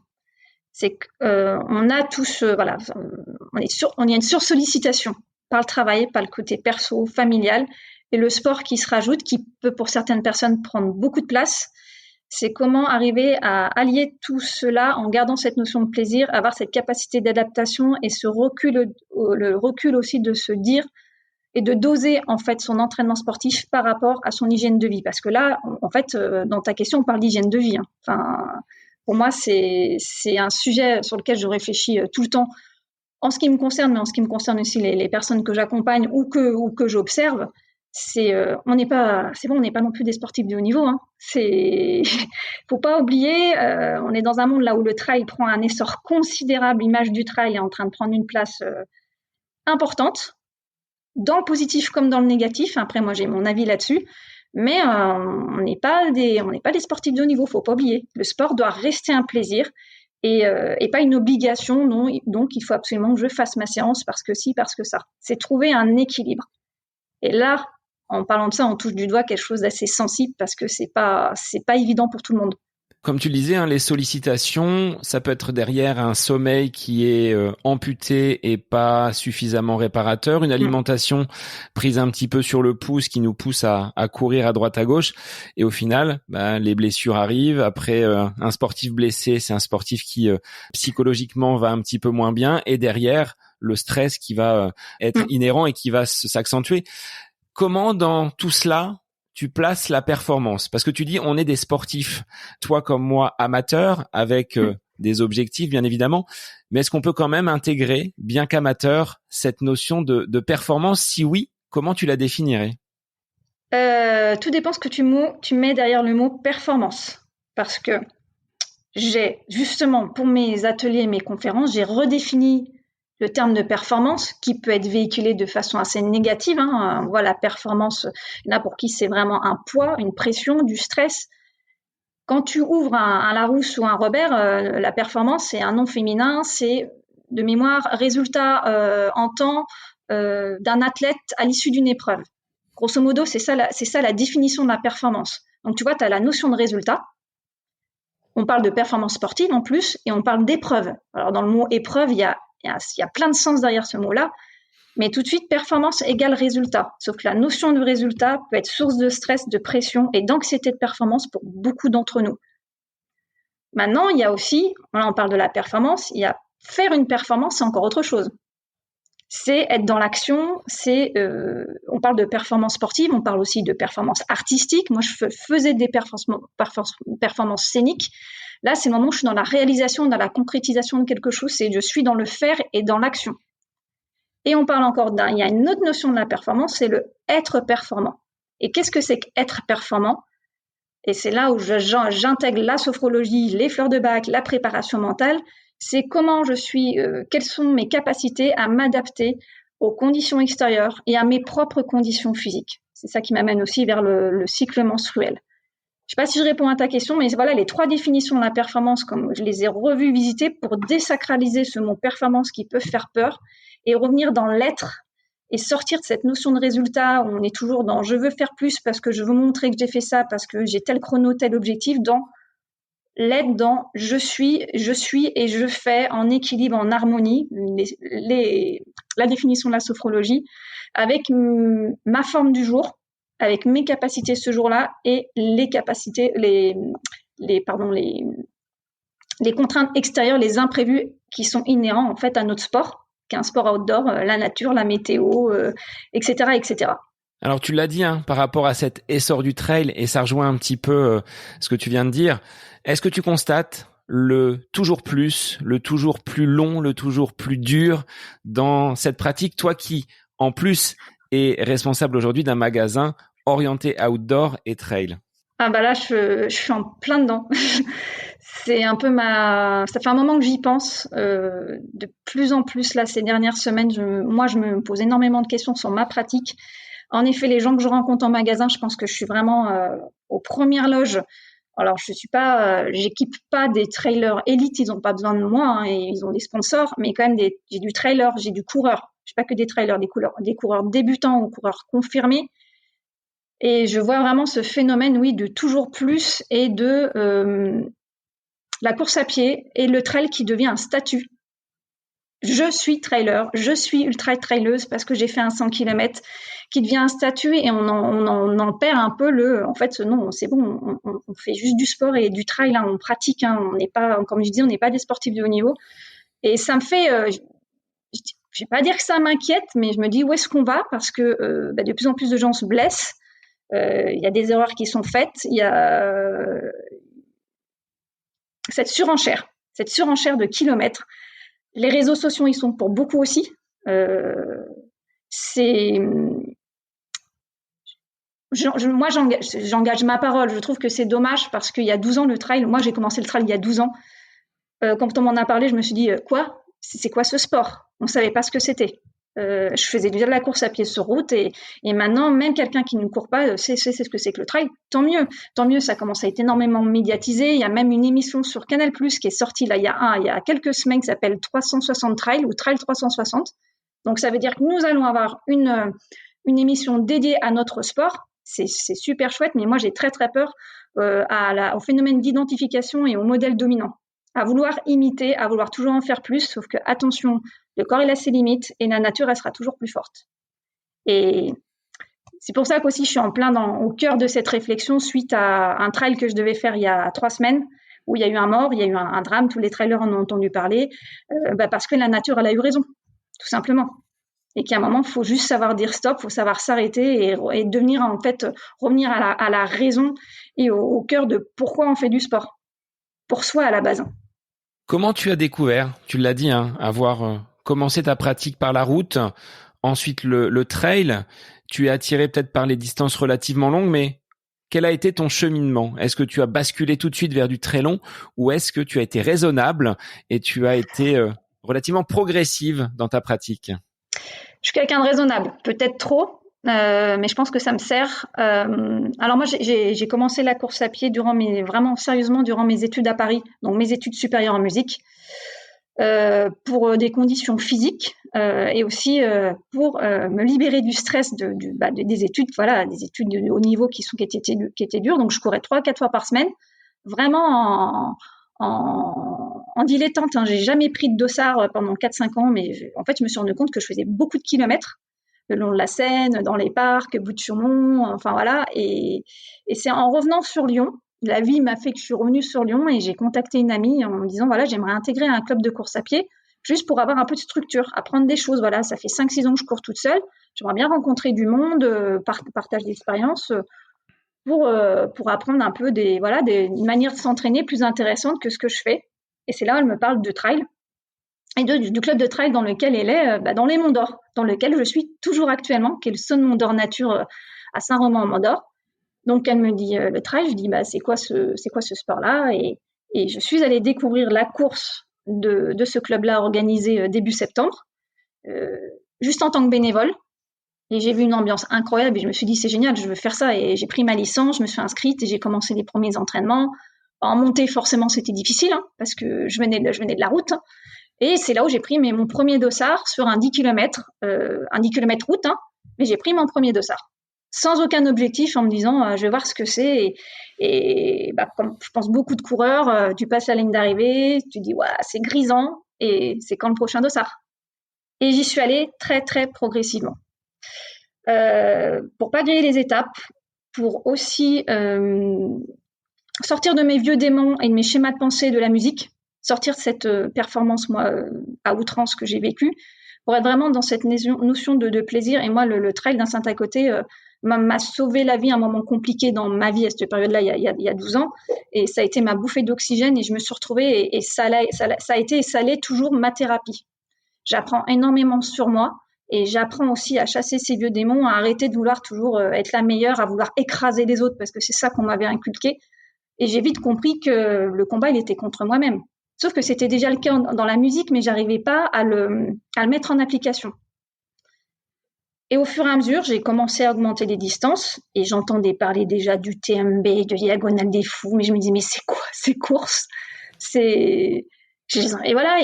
C'est qu'on a tous, on y a une sursollicitation par le travail, par le côté perso, familial, et le sport qui se rajoute, qui peut pour certaines personnes prendre beaucoup de place. C'est comment arriver à allier tout cela en gardant cette notion de plaisir, avoir cette capacité d'adaptation et ce recul, le recul aussi de se dire et de doser en fait son entraînement sportif par rapport à son hygiène de vie. Parce que là, en fait, dans ta question, on parle d'hygiène de vie. Pour moi, c'est un sujet sur lequel je réfléchis tout le temps En ce qui me concerne, mais en ce qui me concerne aussi les personnes que j'accompagne ou que j'observe, on n'est pas non plus des sportifs de haut niveau, hein. Faut pas oublier, on est dans un monde là où le trail prend un essor considérable. L'image du trail est en train de prendre une place importante, dans le positif comme dans le négatif. Après, moi, j'ai mon avis là-dessus. Mais on n'est pas des sportifs de haut niveau, faut pas oublier. Le sport doit rester un plaisir et pas une obligation. Non, donc il faut absolument que je fasse ma séance parce que si, parce que ça. C'est trouver un équilibre. Et là, en parlant de ça, on touche du doigt quelque chose d'assez sensible parce que c'est pas évident pour tout le monde. Comme tu le disais, hein, les sollicitations, ça peut être derrière un sommeil qui est amputé et pas suffisamment réparateur, une alimentation prise un petit peu sur le pouce qui nous pousse à courir à droite à gauche, et au final, les blessures arrivent. Après, un sportif blessé, c'est un sportif qui psychologiquement va un petit peu moins bien, et derrière, le stress qui va être inhérent et qui va s'accentuer. Comment dans tout cela tu places la performance? Parce que tu dis, on est des sportifs, toi comme moi, amateurs, avec des objectifs, bien évidemment. Mais est-ce qu'on peut quand même intégrer, bien qu'amateur, cette notion de performance? Si oui, comment tu la définirais? Tout dépend ce que tu mets derrière le mot performance. Parce que j'ai, justement, pour mes ateliers et mes conférences, j'ai redéfini le terme de performance qui peut être véhiculé de façon assez négative, hein. Voilà, performance, il y en a pour qui c'est vraiment un poids, une pression, du stress. Quand tu ouvres un Larousse ou un Robert, la performance, c'est un nom féminin, c'est de mémoire résultat en temps d'un athlète à l'issue d'une épreuve. Grosso modo, c'est ça la définition de la performance. Donc tu vois, tu as la notion de résultat. On parle de performance sportive en plus et on parle d'épreuve. Alors dans le mot épreuve, il y a plein de sens derrière ce mot-là, mais tout de suite, performance égale résultat. Sauf que la notion de résultat peut être source de stress, de pression et d'anxiété de performance pour beaucoup d'entre nous. Maintenant, il y a aussi, voilà, on parle de la performance, il y a faire une performance, c'est encore autre chose. C'est être dans l'action, on parle de performance sportive, on parle aussi de performance artistique. Moi, je faisais des performances scéniques. Là, c'est le moment où je suis dans la réalisation, dans la concrétisation de quelque chose, je suis dans le faire et dans l'action. Et on parle encore il y a une autre notion de la performance, c'est le être performant. Et qu'est-ce que c'est qu'être performant? Et c'est là où j'intègre la sophrologie, les fleurs de bac, la préparation mentale. C'est comment je suis, quelles sont mes capacités à m'adapter aux conditions extérieures et à mes propres conditions physiques. C'est ça qui m'amène aussi vers le cycle menstruel. Je ne sais pas si je réponds à ta question, mais voilà les 3 définitions de la performance, comme je les ai revues, visitées pour désacraliser ce mot performance qui peut faire peur et revenir dans l'être et sortir de cette notion de résultat où on est toujours dans je veux faire plus parce que je veux montrer que j'ai fait ça, parce que j'ai tel chrono, tel objectif, dans l'être, dans je suis et je fais en équilibre, en harmonie, la définition de la sophrologie, avec ma forme du jour, avec mes capacités ce jour-là et les capacités, les contraintes extérieures, les imprévus qui sont inhérents en fait à notre sport, qui est un sport outdoor, la nature, la météo, etc., etc. Alors tu l'as dit, hein, par rapport à cet essor du trail, et ça rejoint un petit peu ce que tu viens de dire. Est-ce que tu constates le toujours plus long, le toujours plus dur dans cette pratique, toi qui, en plus, est responsable aujourd'hui d'un magasin orienté outdoor et trail? Ah bah là, je suis en plein dedans. C'est un peu ça fait un moment que j'y pense. De plus en plus, là, ces dernières semaines, je me pose énormément de questions sur ma pratique. En effet, les gens que je rencontre en magasin, je pense que je suis vraiment aux premières loges. Alors, j'équipe pas des trailers élites, ils ont pas besoin de moi, hein, et ils ont des sponsors, mais quand même j'ai du trailer, j'ai du coureur. Je pas que des trailers, des coureurs débutants ou coureurs confirmés. Et je vois vraiment ce phénomène, oui, de toujours plus et de la course à pied et le trail qui devient un statut. Je suis trailer, je suis ultra traileuse parce que j'ai fait un 100 km qui devient un statut et on en perd un peu en fait, non, c'est bon, on fait juste du sport et du trail, hein, on pratique, hein, on n'est pas, comme je dis, on n'est pas des sportifs de haut niveau. Et ça me fait, je vais pas dire que ça m'inquiète, mais je me dis où est-ce qu'on va parce que de plus en plus de gens se blessent. Il y a des erreurs qui sont faites, il y a cette surenchère de kilomètres. Les réseaux sociaux, ils sont pour beaucoup aussi. Moi, j'engage ma parole. Je trouve que c'est dommage parce qu'il y a 12 ans, le trail, moi, j'ai commencé le trail il y a 12 ans. Quand on m'en a parlé, je me suis dit, quoi? C'est quoi ce sport? On ne savait pas ce que c'était. Je faisais déjà de la course à pied sur route et maintenant, même quelqu'un qui ne court pas sait ce que c'est que le trail. Tant mieux, ça commence à être énormément médiatisé. Il y a même une émission sur Canal+ qui est sortie là, il y a quelques semaines qui s'appelle 360 Trail ou Trail 360. Donc, ça veut dire que nous allons avoir une émission dédiée à notre sport. C'est super chouette, mais moi, j'ai très, très peur au phénomène d'identification et au modèle dominant. À vouloir imiter, à vouloir toujours en faire plus, sauf que, attention, le corps, il a ses limites et la nature, elle sera toujours plus forte. Et c'est pour ça qu'aussi, je suis en plein au cœur de cette réflexion suite à un trail que je devais faire il y a 3 semaines, où il y a eu un mort, il y a eu un drame, tous les trailers en ont entendu parler, parce que la nature, elle a eu raison, tout simplement. Et qu'à un moment, il faut juste savoir dire stop, il faut savoir s'arrêter et devenir, en fait, revenir à la raison et au cœur de pourquoi on fait du sport. Pour soi, à la base. Comment tu as découvert, tu l'as dit, avoir commencé ta pratique par la route, ensuite le trail, tu es attiré peut-être par les distances relativement longues, mais quel a été ton cheminement? Est-ce que tu as basculé tout de suite vers du très long ou est-ce que tu as été raisonnable et tu as été relativement progressive dans ta pratique? Je suis quelqu'un de raisonnable, peut-être trop, mais je pense que ça me sert. Alors moi, j'ai commencé la course à pied vraiment sérieusement durant mes études à Paris, donc mes études supérieures en musique, pour des conditions physiques et aussi pour me libérer du stress des études, voilà, des études de haut niveau qui étaient dures. Donc je courais 3-4 fois par semaine, vraiment en dilettante. J'ai jamais pris de dossard pendant 4-5 ans, mais en fait, je me suis rendu compte que je faisais beaucoup de kilomètres le long de la Seine, dans les parcs, Bout-de-Chaumont, enfin voilà. Et c'est en revenant sur Lyon, la vie m'a fait que je suis revenue sur Lyon et j'ai contacté une amie en me disant, voilà, j'aimerais intégrer un club de course à pied, juste pour avoir un peu de structure, apprendre des choses. Voilà, ça fait 5-6 ans que je cours toute seule. J'aimerais bien rencontrer du monde, partage d'expérience, pour apprendre un peu des manières de s'entraîner plus intéressantes que ce que je fais. Et c'est là où elle me parle de trail et du club de trail dans lequel elle est, dans les Monts d'Or, dans lequel je suis toujours actuellement, qui est le Saut de Mont d'Or Nature à Saint-Romain-en-Mont-d'Or. Donc elle me dit le trail, je dis c'est quoi ce sport-là et je suis allée découvrir la course de ce club-là organisé début septembre, juste en tant que bénévole. Et j'ai vu une ambiance incroyable et je me suis dit, c'est génial, je veux faire ça. Et j'ai pris ma licence, je me suis inscrite et j'ai commencé les premiers entraînements. En montée, forcément, c'était difficile parce que je venais de la route. Et c'est là où j'ai pris mon premier dossard sur un 10 km, route. Mais j'ai pris mon premier dossard. Sans aucun objectif, en me disant, je vais voir ce que c'est. Et comme je pense beaucoup de coureurs, tu passes la ligne d'arrivée, tu dis, ouais, c'est grisant et c'est quand le prochain dossard. Et j'y suis allée très, très progressivement. Pour pas griller les étapes, pour aussi sortir de mes vieux démons et de mes schémas de pensée de la musique, sortir de cette performance à outrance que j'ai vécue, pour être vraiment dans cette notion de plaisir. Et moi, le trail d'un saint à côté m'a sauvé la vie à un moment compliqué dans ma vie à cette période-là, il y a 12 ans, et ça a été ma bouffée d'oxygène et je me suis retrouvée et ça a été et ça l'est toujours ma thérapie. J'apprends énormément sur moi. Et j'apprends aussi à chasser ces vieux démons, à arrêter de vouloir toujours être la meilleure, à vouloir écraser les autres, parce que c'est ça qu'on m'avait inculqué. Et j'ai vite compris que le combat, il était contre moi-même. Sauf que c'était déjà le cas dans la musique, mais j'arrivais pas à le mettre en application. Et au fur et à mesure, j'ai commencé à augmenter les distances, et j'entendais parler déjà du TMB, de Diagonale des Fous, mais je me disais, mais c'est quoi ces courses? Et voilà,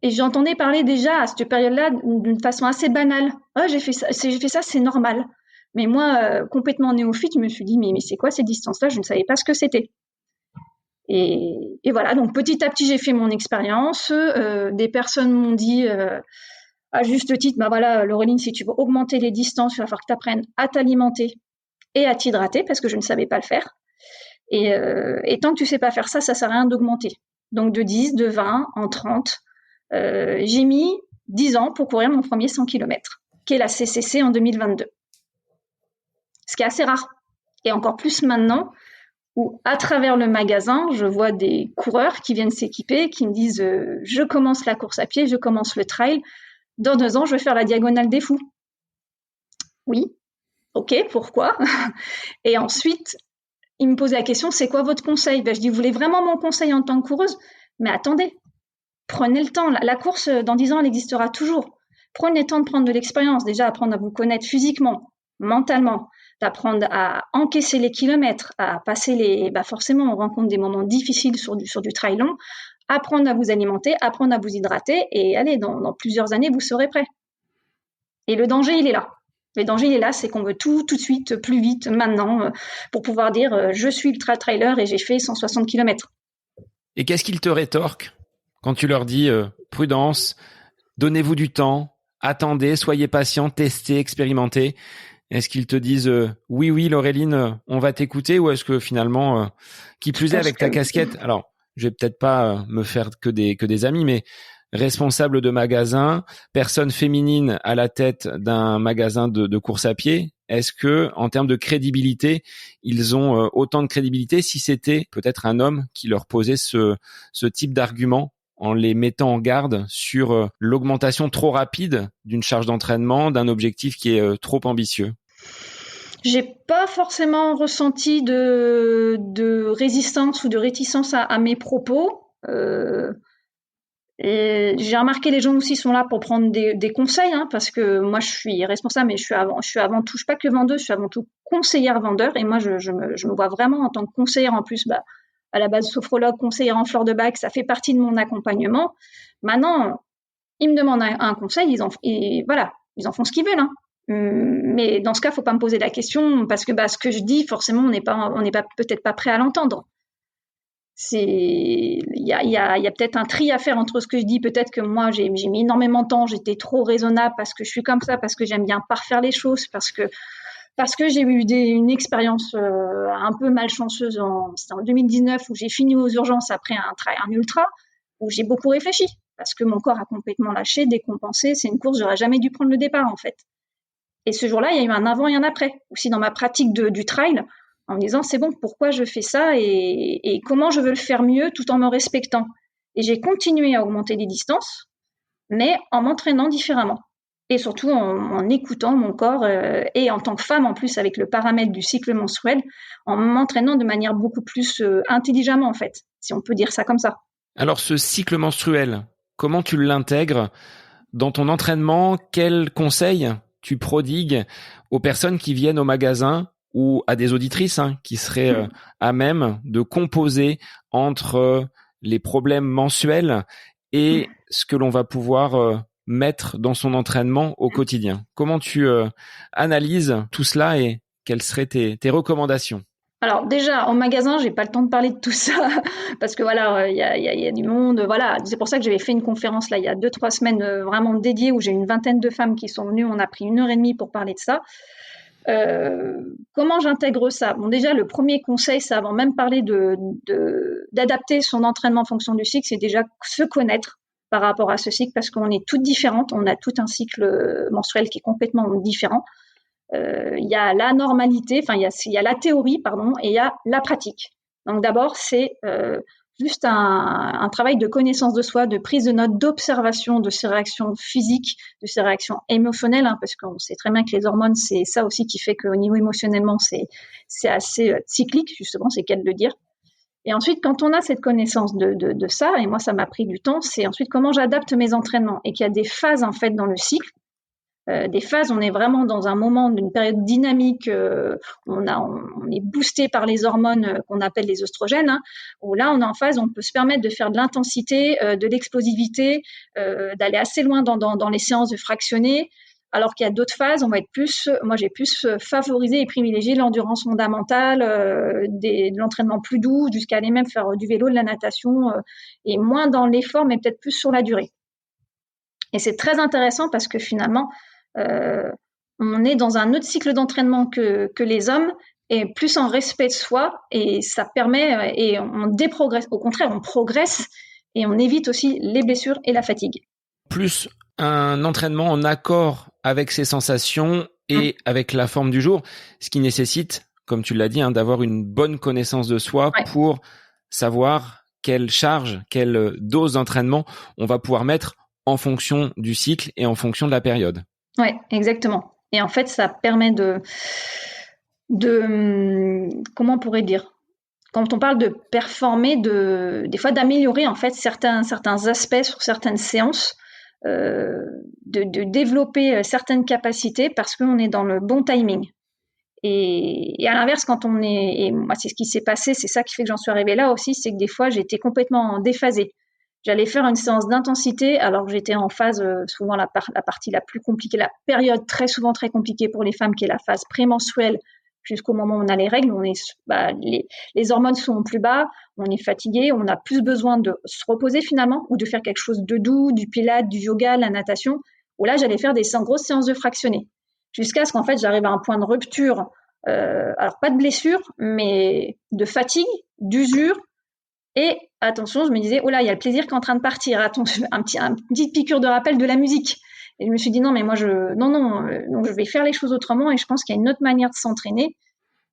et j'entendais parler déjà à cette période-là d'une façon assez banale. Oh, j'ai fait ça, c'est normal. Mais moi, complètement néophyte, je me suis dit, mais c'est quoi ces distances-là? Je ne savais pas ce que c'était. Et voilà, donc petit à petit, j'ai fait mon expérience. Des personnes m'ont dit, à juste titre, voilà, Laureline, si tu veux augmenter les distances, il va falloir que tu apprennes à t'alimenter et à t'hydrater, parce que je ne savais pas le faire. Et tant que tu ne sais pas faire ça, ça ne sert à rien d'augmenter. Donc de 10, de 20, en 30, j'ai mis 10 ans pour courir mon premier 100 km, qui est la CCC en 2022. Ce qui est assez rare. Et encore plus maintenant où à travers le magasin, je vois des coureurs qui viennent s'équiper, qui me disent je commence la course à pied, je commence le trail, dans 2 ans, je vais faire la diagonale des fous. Oui, ok, pourquoi? Et ensuite, il me posait la question, c'est quoi votre conseil? Je dis, vous voulez vraiment mon conseil en tant que coureuse? Mais attendez, prenez le temps. La course, dans 10 ans, elle existera toujours. Prenez le temps de prendre de l'expérience, déjà apprendre à vous connaître physiquement, mentalement, d'apprendre à encaisser les kilomètres, à passer forcément, on rencontre des moments difficiles sur du trail long, apprendre à vous alimenter, apprendre à vous hydrater, et allez, dans plusieurs années, vous serez prêt. Et le danger, il est là. Le danger, il est là, c'est qu'on veut tout de suite, plus vite, maintenant, pour pouvoir dire je suis ultra-trailer et j'ai fait 160 km. Et qu'est-ce qu'ils te rétorquent quand tu leur dis prudence, donnez-vous du temps, attendez, soyez patient, testez, expérimentez? Est-ce qu'ils te disent oui, Laureline, on va t'écouter, ou est-ce que finalement, qui plus est avec ta casquette, alors je vais peut-être pas me faire que des amis, mais responsable de magasin, personne féminine à la tête d'un magasin de course à pied, est-ce que, en termes de crédibilité, ils ont autant de crédibilité si c'était peut-être un homme qui leur posait ce type d'argument en les mettant en garde sur l'augmentation trop rapide d'une charge d'entraînement, d'un objectif qui est trop ambitieux? J'ai pas forcément ressenti de résistance ou de réticence à mes propos. Et j'ai remarqué les gens aussi sont là pour prendre des conseils, hein, parce que moi je suis responsable, mais je suis avant tout, je suis pas que vendeuse, je suis avant tout conseillère vendeur, et moi je me vois vraiment en tant que conseillère en plus, à la base sophrologue, conseillère en fleurs de bac, ça fait partie de mon accompagnement. Maintenant, ils me demandent un conseil, ils en font ce qu'ils veulent, hein. Mais dans ce cas, faut pas me poser la question parce que ce que je dis, forcément, on n'est pas peut-être pas prêt à l'entendre. Il y a peut-être un tri à faire entre ce que je dis. Peut-être que moi, j'ai mis énormément de temps, j'étais trop raisonnable parce que je suis comme ça, parce que j'aime bien parfaire les choses, parce que j'ai eu une expérience un peu malchanceuse c'était en 2019 où j'ai fini aux urgences après un ultra, où j'ai beaucoup réfléchi parce que mon corps a complètement lâché, décompensé. C'est une course, j'aurais jamais dû prendre le départ en fait. Et ce jour-là, il y a eu un avant et un après, aussi dans ma pratique du trail, en me disant c'est bon, pourquoi je fais ça et comment je veux le faire mieux tout en me respectant. Et j'ai continué à augmenter les distances, mais en m'entraînant différemment. Et surtout en écoutant mon corps et en tant que femme en plus avec le paramètre du cycle menstruel, en m'entraînant de manière beaucoup plus intelligemment en fait, si on peut dire ça comme ça. Alors ce cycle menstruel, comment tu l'intègres dans ton entraînement? Quels conseils tu prodigues aux personnes qui viennent au magasin ou à des auditrices qui seraient à même de composer entre les problèmes mensuels et ce que l'on va pouvoir mettre dans son entraînement au quotidien? Comment tu analyses tout cela et quelles seraient tes recommandations? Alors déjà, en magasin, j'ai pas le temps de parler de tout ça parce que voilà, il y a du monde. Voilà, c'est pour ça que j'avais fait une conférence là il y a 2-3 semaines vraiment dédiée où j'ai une vingtaine de femmes qui sont venues. On a pris 1h30 pour parler de ça. Comment j'intègre ça? Bon, déjà, le premier conseil, c'est avant même parler d'adapter son entraînement en fonction du cycle, c'est déjà se connaître par rapport à ce cycle parce qu'on est toutes différentes. On a tout un cycle menstruel qui est complètement différent. Il y a la normalité, enfin il y a la théorie, pardon, et il y a la pratique. Donc d'abord, c'est juste un travail de connaissance de soi, de prise de notes, d'observation de ses réactions physiques, de ses réactions émotionnelles, parce qu'on sait très bien que les hormones, c'est ça aussi qui fait qu'au niveau émotionnellement, c'est assez cyclique, justement, c'est qu'à de le dire. Et ensuite, quand on a cette connaissance de ça, et moi ça m'a pris du temps, c'est ensuite comment j'adapte mes entraînements et qu'il y a des phases en fait dans le cycle. Des phases, on est vraiment dans un moment d'une période dynamique, on est boosté par les hormones qu'on appelle les oestrogènes, où là on est en phase, on peut se permettre de faire de l'intensité, de l'explosivité, d'aller assez loin dans les séances de fractionner, alors qu'il y a d'autres phases, moi j'ai plus favorisé et privilégié l'endurance fondamentale, de l'entraînement plus doux, jusqu'à aller même faire du vélo, de la natation, et moins dans l'effort, mais peut-être plus sur la durée. Et c'est très intéressant parce que finalement, on est dans un autre cycle d'entraînement que les hommes et plus en respect de soi et ça permet et on déprogresse. Au contraire, on progresse et on évite aussi les blessures et la fatigue. Plus un entraînement en accord avec ses sensations et avec la forme du jour, ce qui nécessite comme tu l'as dit, d'avoir une bonne connaissance de soi pour savoir quelle charge, quelle dose d'entraînement on va pouvoir mettre en fonction du cycle et en fonction de la période. Oui, exactement. Et en fait, ça permet de comment on pourrait dire, quand on parle de performer, des fois d'améliorer en fait certains aspects sur certaines séances, de développer certaines capacités parce qu'on est dans le bon timing. Et à l'inverse, quand on est, et moi c'est ce qui s'est passé, c'est ça qui fait que j'en suis arrivée là aussi, c'est que des fois j'étais complètement déphasée. J'allais faire une séance d'intensité alors que j'étais en phase, souvent la partie la plus compliquée, la période très souvent très compliquée pour les femmes qui est la phase prémenstruelle jusqu'au moment où on a les règles, les hormones sont plus bas, on est fatigué, on a plus besoin de se reposer finalement ou de faire quelque chose de doux, du pilates, du yoga, la natation, où là j'allais faire des grosses séances de fractionnés. Jusqu'à ce qu'en fait j'arrive à un point de rupture, alors pas de blessure, mais de fatigue, d'usure, et attention, je me disais, oh là, il y a le plaisir qui est en train de partir, attention, une petite piqûre de rappel de la musique. Et je me suis dit, non, mais moi, donc je vais faire les choses autrement, et je pense qu'il y a une autre manière de s'entraîner.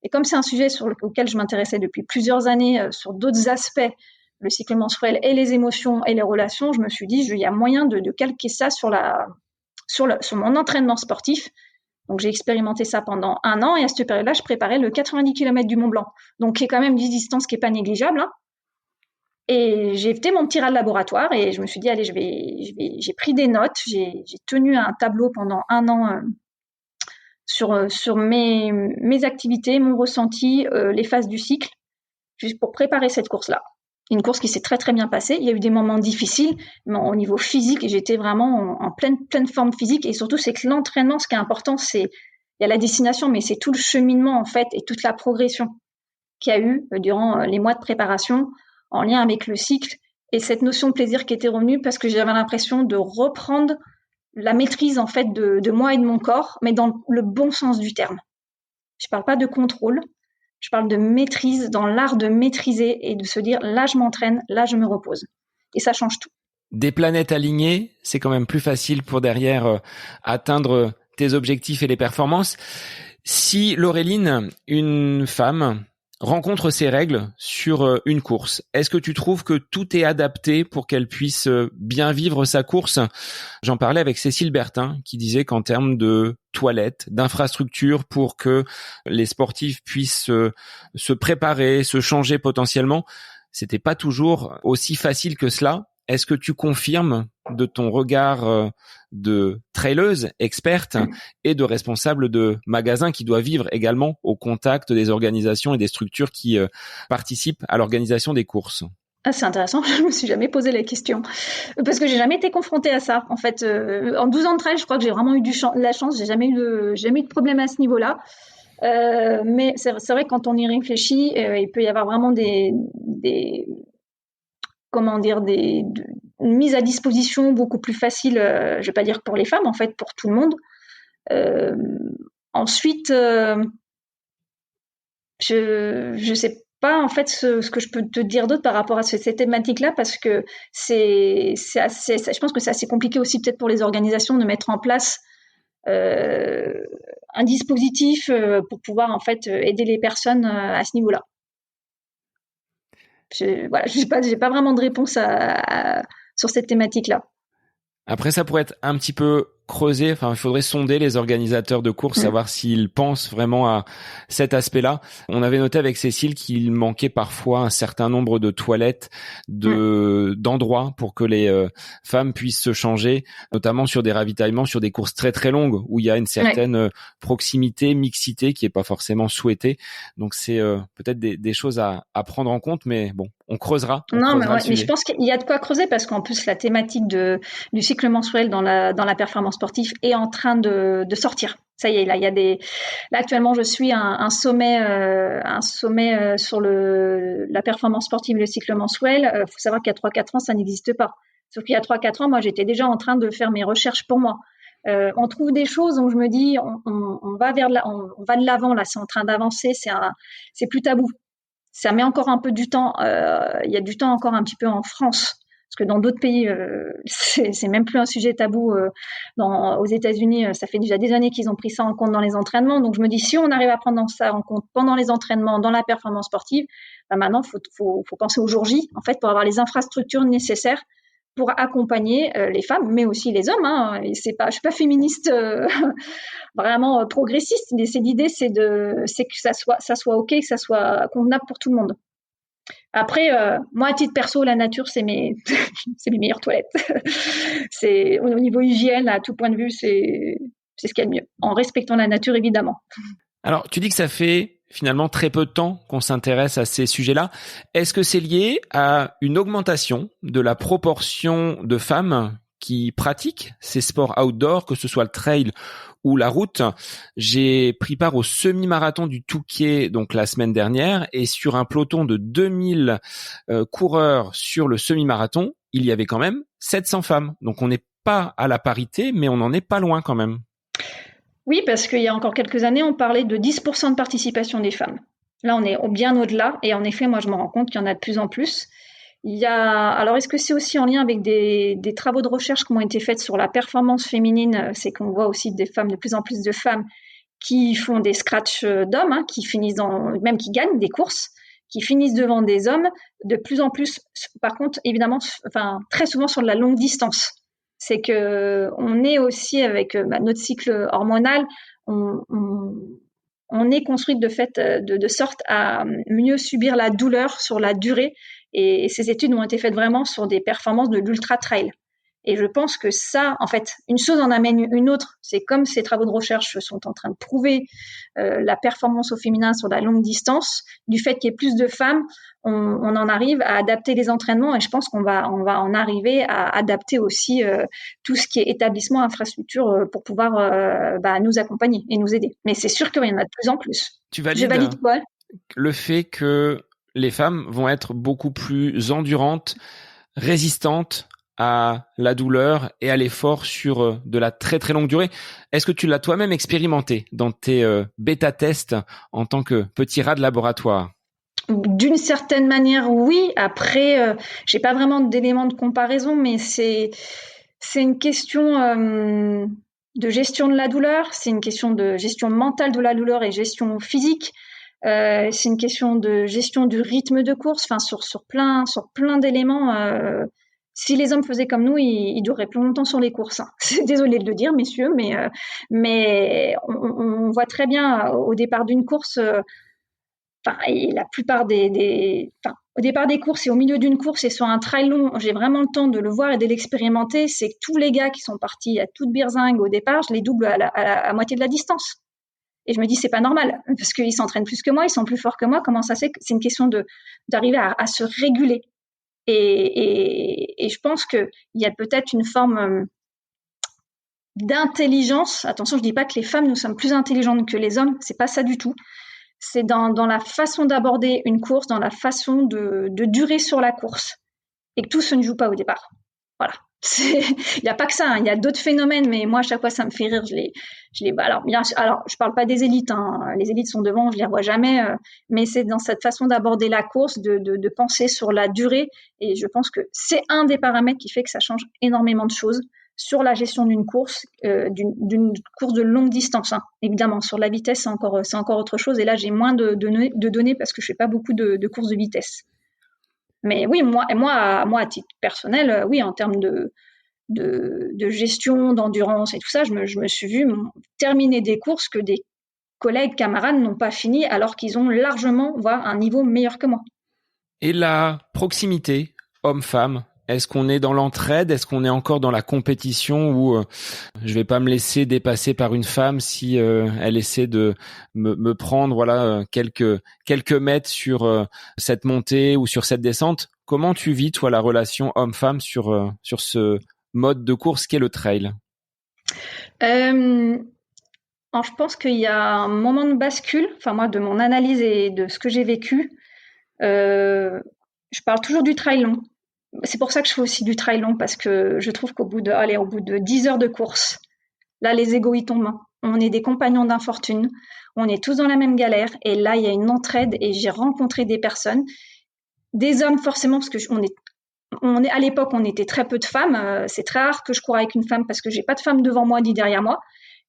Et comme c'est un sujet auquel je m'intéressais depuis plusieurs années, sur d'autres aspects, le cycle menstruel et les émotions et les relations, je me suis dit, il y a moyen de calquer ça sur mon entraînement sportif. Donc, j'ai expérimenté ça pendant 1 an et à cette période-là, je préparais le 90 km du Mont Blanc. Donc, qui est quand même une distance qui n'est pas négligeable. Et j'ai fait mon petit rat de laboratoire et je me suis dit, allez, j'ai pris des notes. J'ai tenu un tableau pendant 1 an sur mes activités, mon ressenti, les phases du cycle, juste pour préparer cette course-là. Une course qui s'est très très bien passée. Il y a eu des moments difficiles, mais au niveau physique, j'étais vraiment en pleine forme physique. Et surtout, c'est que l'entraînement, ce qui est important, il y a la destination, mais c'est tout le cheminement en fait et toute la progression qu'il y a eu durant les mois de préparation en lien avec le cycle et cette notion de plaisir qui était revenue parce que j'avais l'impression de reprendre la maîtrise en fait de moi et de mon corps, mais dans le bon sens du terme. Je parle pas de contrôle. Je parle de maîtrise, dans l'art de maîtriser et de se dire, là, je m'entraîne, là, je me repose. Et ça change tout. Des planètes alignées, c'est quand même plus facile pour derrière atteindre tes objectifs et les performances. Si Laureline, une femme, rencontre ses règles sur une course, est-ce que tu trouves que tout est adapté pour qu'elle puisse bien vivre sa course ? J'en parlais avec Cécile Bertin qui disait qu'en termes de toilettes, d'infrastructures pour que les sportifs puissent se préparer, se changer potentiellement, c'était pas toujours aussi facile que cela. Est-ce que tu confirmes de ton regard de traileuse experte et de responsable de magasin qui doit vivre également au contact des organisations et des structures qui participent à l'organisation des courses ? Ah, c'est intéressant, je me suis jamais posé la question parce que j'ai jamais été confrontée à ça. En fait, en 12 ans de trail, je crois que j'ai vraiment eu la chance, j'ai jamais eu de problème à ce niveau-là. Mais c'est vrai que quand on y réfléchit, il peut y avoir vraiment une mise à disposition beaucoup plus facile, je vais pas dire pour les femmes, en fait, pour tout le monde. Ensuite, je sais pas en fait ce que je peux te dire d'autre par rapport à cette thématique-là parce que je pense que c'est assez compliqué aussi peut-être pour les organisations de mettre en place un dispositif pour pouvoir en fait aider les personnes à ce niveau-là. J'ai pas vraiment de réponse sur cette thématique-là. Après, ça pourrait être un petit peu creuser, enfin, il faudrait sonder les organisateurs de courses, savoir s'ils pensent vraiment à cet aspect-là. On avait noté avec Cécile qu'il manquait parfois un certain nombre de toilettes, d'endroits pour que les femmes puissent se changer, notamment sur des ravitaillements, sur des courses très très longues où il y a une certaine proximité, mixité qui est pas forcément souhaitée. Donc c'est peut-être des choses à prendre en compte, mais bon, on creusera. Mais je pense qu'il y a de quoi creuser parce qu'en plus la thématique du cycle menstruel dans la performance sportive est en train de sortir. Ça y est, là actuellement je suis un sommet sur la performance sportive, le cycle menstruel. Faut savoir qu'il y a 3-4 ans ça n'existe pas. Sauf qu'il y a 3-4 ans, moi j'étais déjà en train de faire mes recherches pour moi. On trouve des choses donc je me dis on va on va de l'avant là, c'est en train d'avancer, c'est plus tabou. Ça met encore un peu du temps. Il y a du temps encore un petit peu en France parce que dans d'autres pays, c'est même plus un sujet tabou. Aux États-Unis, ça fait déjà des années qu'ils ont pris ça en compte dans les entraînements. Donc je me dis, si on arrive à prendre ça en compte pendant les entraînements, dans la performance sportive, maintenant faut penser au jour J, en fait, pour avoir les infrastructures nécessaires pour accompagner les femmes, mais aussi les hommes. Et je suis pas féministe vraiment progressiste, mais l'idée, c'est que ça soit ok, que ça soit convenable pour tout le monde. Après, moi, à titre perso, la nature, c'est mes meilleures toilettes. C'est au niveau hygiène, à tout point de vue, c'est ce qu'il y a de mieux, en respectant la nature, évidemment. Alors, tu dis que ça fait finalement très peu de temps qu'on s'intéresse à ces sujets-là. Est-ce que c'est lié à une augmentation de la proportion de femmes qui pratiquent ces sports outdoor, que ce soit le trail ou la route? J'ai pris part au semi-marathon du Touquet donc la semaine dernière, et sur un peloton de 2000 coureurs sur le semi-marathon, il y avait quand même 700 femmes. Donc on n'est pas à la parité, mais on n'en est pas loin quand même. Oui, parce qu'il y a encore quelques années, on parlait de 10% de participation des femmes. Là, on est bien au-delà, et en effet, moi, je me rends compte qu'il y en a de plus en plus. Alors, est-ce que c'est aussi en lien avec des travaux de recherche qui ont été faits sur la performance féminine? C'est qu'on voit aussi de plus en plus de femmes qui font des scratchs d'hommes, qui finissent même qui gagnent des courses, qui finissent devant des hommes, de plus en plus, par contre, évidemment, très souvent sur de la longue distance. C'est que on est aussi avec notre cycle hormonal, on est construite de sorte à mieux subir la douleur sur la durée. Et ces études ont été faites vraiment sur des performances de l'ultra trail. Et je pense que ça, en fait, une chose en amène une autre. C'est comme ces travaux de recherche sont en train de prouver la performance au féminin sur la longue distance, du fait qu'il y ait plus de femmes, on en arrive à adapter les entraînements, et je pense qu'on va en arriver à adapter aussi tout ce qui est établissement, infrastructure pour pouvoir nous accompagner et nous aider. Mais c'est sûr qu'il y en a de plus en plus. Tu valides Je valide quoi? Le fait que les femmes vont être beaucoup plus endurantes, résistantes à la douleur et à l'effort sur de la très très longue durée. Est-ce que tu l'as toi-même expérimenté dans tes bêta-tests en tant que petit rat de laboratoire? D'une certaine manière, oui. Après, j'ai pas vraiment d'éléments de comparaison, mais c'est une question de gestion de la douleur, c'est une question de gestion mentale de la douleur et gestion physique. C'est une question de gestion du rythme de course, sur plein d'éléments. Si les hommes faisaient comme nous, ils dureraient plus longtemps sur les courses. Désolée de le dire, messieurs, mais on voit très bien au départ d'une course. Et la plupart au départ des courses et au milieu d'une course et sur un trail long, j'ai vraiment le temps de le voir et de l'expérimenter. C'est que tous les gars qui sont partis à toute birzingue au départ, je les double à moitié de la distance. Et je me dis, c'est pas normal, parce qu'ils s'entraînent plus que moi, ils sont plus forts que moi. Comment ça se fait? C'est une question d'arriver à se réguler. Et je pense qu'il y a peut-être une forme d'intelligence. Attention, je dis pas que les femmes, nous sommes plus intelligentes que les hommes. C'est pas ça du tout. C'est dans la façon d'aborder une course, dans la façon de durer sur la course. Et que tout se ne joue pas au départ. Voilà. Il n'y a pas que ça, il y a d'autres phénomènes, mais moi, à chaque fois, ça me fait rire. Alors, je parle pas des élites, les élites sont devant, je les revois jamais, mais c'est dans cette façon d'aborder la course, de penser sur la durée, et je pense que c'est un des paramètres qui fait que ça change énormément de choses sur la gestion d'une course, d'une course de longue distance. Évidemment, sur la vitesse, c'est encore autre chose, et là, j'ai moins de données parce que je fais pas beaucoup de courses de vitesse. Mais oui, moi, à titre personnel, oui, en termes de gestion, d'endurance et tout ça, je me suis vue terminer des courses que des collègues, camarades n'ont pas fini alors qu'ils ont largement, voire un niveau meilleur que moi. Et la proximité homme-femme, est-ce qu'on est dans l'entraide? Est-ce qu'on est encore dans la compétition où je vais pas me laisser dépasser par une femme si elle essaie de me prendre quelques mètres sur cette montée ou sur cette descente? Comment tu vis toi la relation homme-femme sur ce mode de course qu'est le trail? Alors, je pense qu'il y a un moment de bascule. Enfin, moi, de mon analyse et de ce que j'ai vécu, je parle toujours du trail long. C'est pour ça que je fais aussi du trail long, parce que je trouve qu'au bout de 10 heures de course, là, les égos, ils tombent. On est des compagnons d'infortune. On est tous dans la même galère. Et là, il y a une entraide et j'ai rencontré des personnes, des hommes forcément, parce que à l'époque, on était très peu de femmes. C'est très rare que je cours avec une femme parce que j'ai pas de femme devant moi ni derrière moi.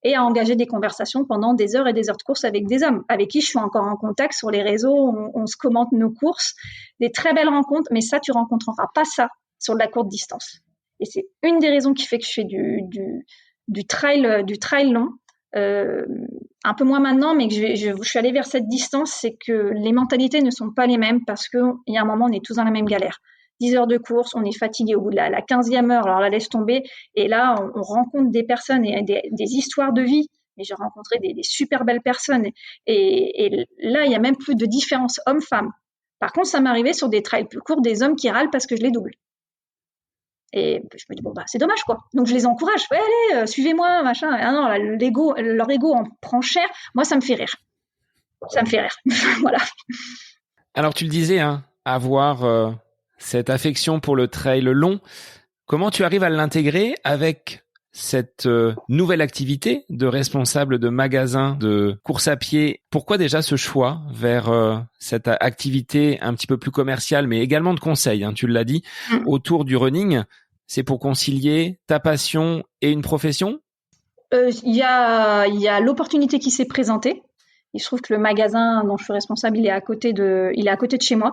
Et à engager des conversations pendant des heures et des heures de course avec des hommes, avec qui je suis encore en contact sur les réseaux, on se commente nos courses, des très belles rencontres, mais ça, tu rencontreras pas ça sur de la courte distance. Et c'est une des raisons qui fait que je fais du trail long, un peu moins maintenant, mais que je suis allée vers cette distance, c'est que les mentalités ne sont pas les mêmes parce qu'il y a un moment, on est tous dans la même galère. 10 heures de course, on est fatigué au bout de la 15e heure, alors la laisse tomber. Et là, on rencontre des personnes et des histoires de vie. Et j'ai rencontré des super belles personnes. Et là, il n'y a même plus de différence homme-femme. Par contre, ça m'arrivait sur des trails plus courts, des hommes qui râlent parce que je les double. Et je me dis, c'est dommage, quoi. Donc, je les encourage. Ouais, allez, suivez-moi, machin. Ah non, là, leur ego en prend cher. Moi, ça me fait rire. Ça me fait rire. Voilà. Alors, tu le disais, avoir cette affection pour le trail long, comment tu arrives à l'intégrer avec cette nouvelle activité de responsable de magasin de course à pied? Pourquoi déjà ce choix vers cette activité un petit peu plus commerciale, mais également de conseil, tu l'as dit, autour du running? C'est pour concilier ta passion et une profession? Il y a l'opportunité qui s'est présentée. Il se trouve que le magasin dont je suis responsable, il est à côté de chez moi.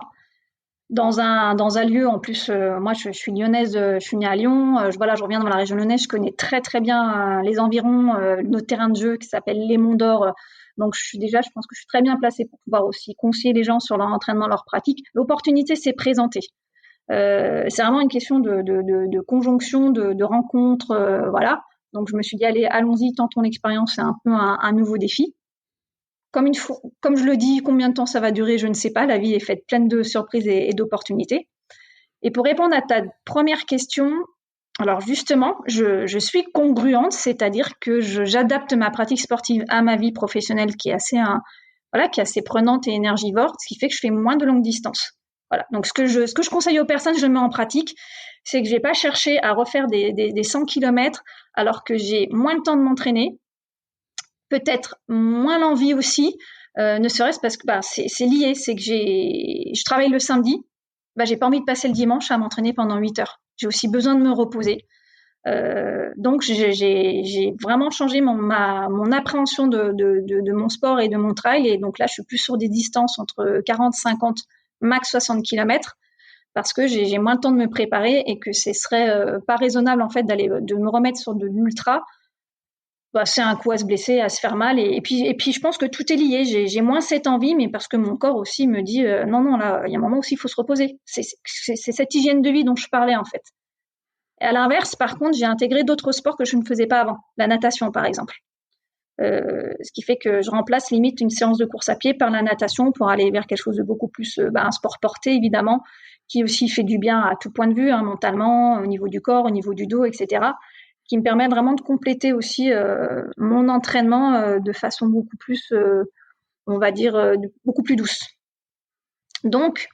Dans un lieu, en plus, moi je suis lyonnaise, je suis née à Lyon, je reviens dans la région lyonnaise, je connais très très bien les environs, notre terrain de jeu qui s'appelle les Monts d'Or, donc je pense que je suis très bien placée pour pouvoir aussi conseiller les gens sur leur entraînement, leur pratique. L'opportunité s'est présentée. C'est vraiment une question de conjonction, de rencontre, voilà. Donc je me suis dit, allez, allons-y, tentons l'expérience, c'est un peu un nouveau défi. Comme je le dis, combien de temps ça va durer, je ne sais pas. La vie est faite pleine de surprises et d'opportunités. Et pour répondre à ta première question, alors justement, je suis congruente, c'est-à-dire que j'adapte ma pratique sportive à ma vie professionnelle qui est assez prenante et énergivore, ce qui fait que je fais moins de longues distances. Voilà. Donc ce que je conseille aux personnes, je le mets en pratique, c'est que je vais pas chercher à refaire des 100 km alors que j'ai moins le temps de m'entraîner. Peut-être moins l'envie aussi, ne serait-ce parce que c'est lié, c'est que je travaille le samedi, j'ai pas envie de passer le dimanche à m'entraîner pendant 8 heures. J'ai aussi besoin de me reposer. Donc j'ai vraiment changé mon appréhension de mon sport et de mon trail, et donc là je suis plus sur des distances entre 40, 50, max 60 km parce que j'ai moins le temps de me préparer et que ce serait pas raisonnable en fait de me remettre sur de l'ultra. C'est un coup à se blesser, à se faire mal, et puis je pense que tout est lié. J'ai moins cette envie, mais parce que mon corps aussi me dit non, là il y a un moment aussi il faut se reposer. C'est cette hygiène de vie dont je parlais en fait. Et à l'inverse, par contre, j'ai intégré d'autres sports que je ne faisais pas avant, la natation par exemple. Ce qui fait que je remplace limite une séance de course à pied par la natation pour aller vers quelque chose de beaucoup plus un sport porté évidemment, qui aussi fait du bien à tout point de vue, mentalement, au niveau du corps, au niveau du dos, etc., qui me permet vraiment de compléter aussi mon entraînement de façon beaucoup plus, on va dire, beaucoup plus douce. Donc,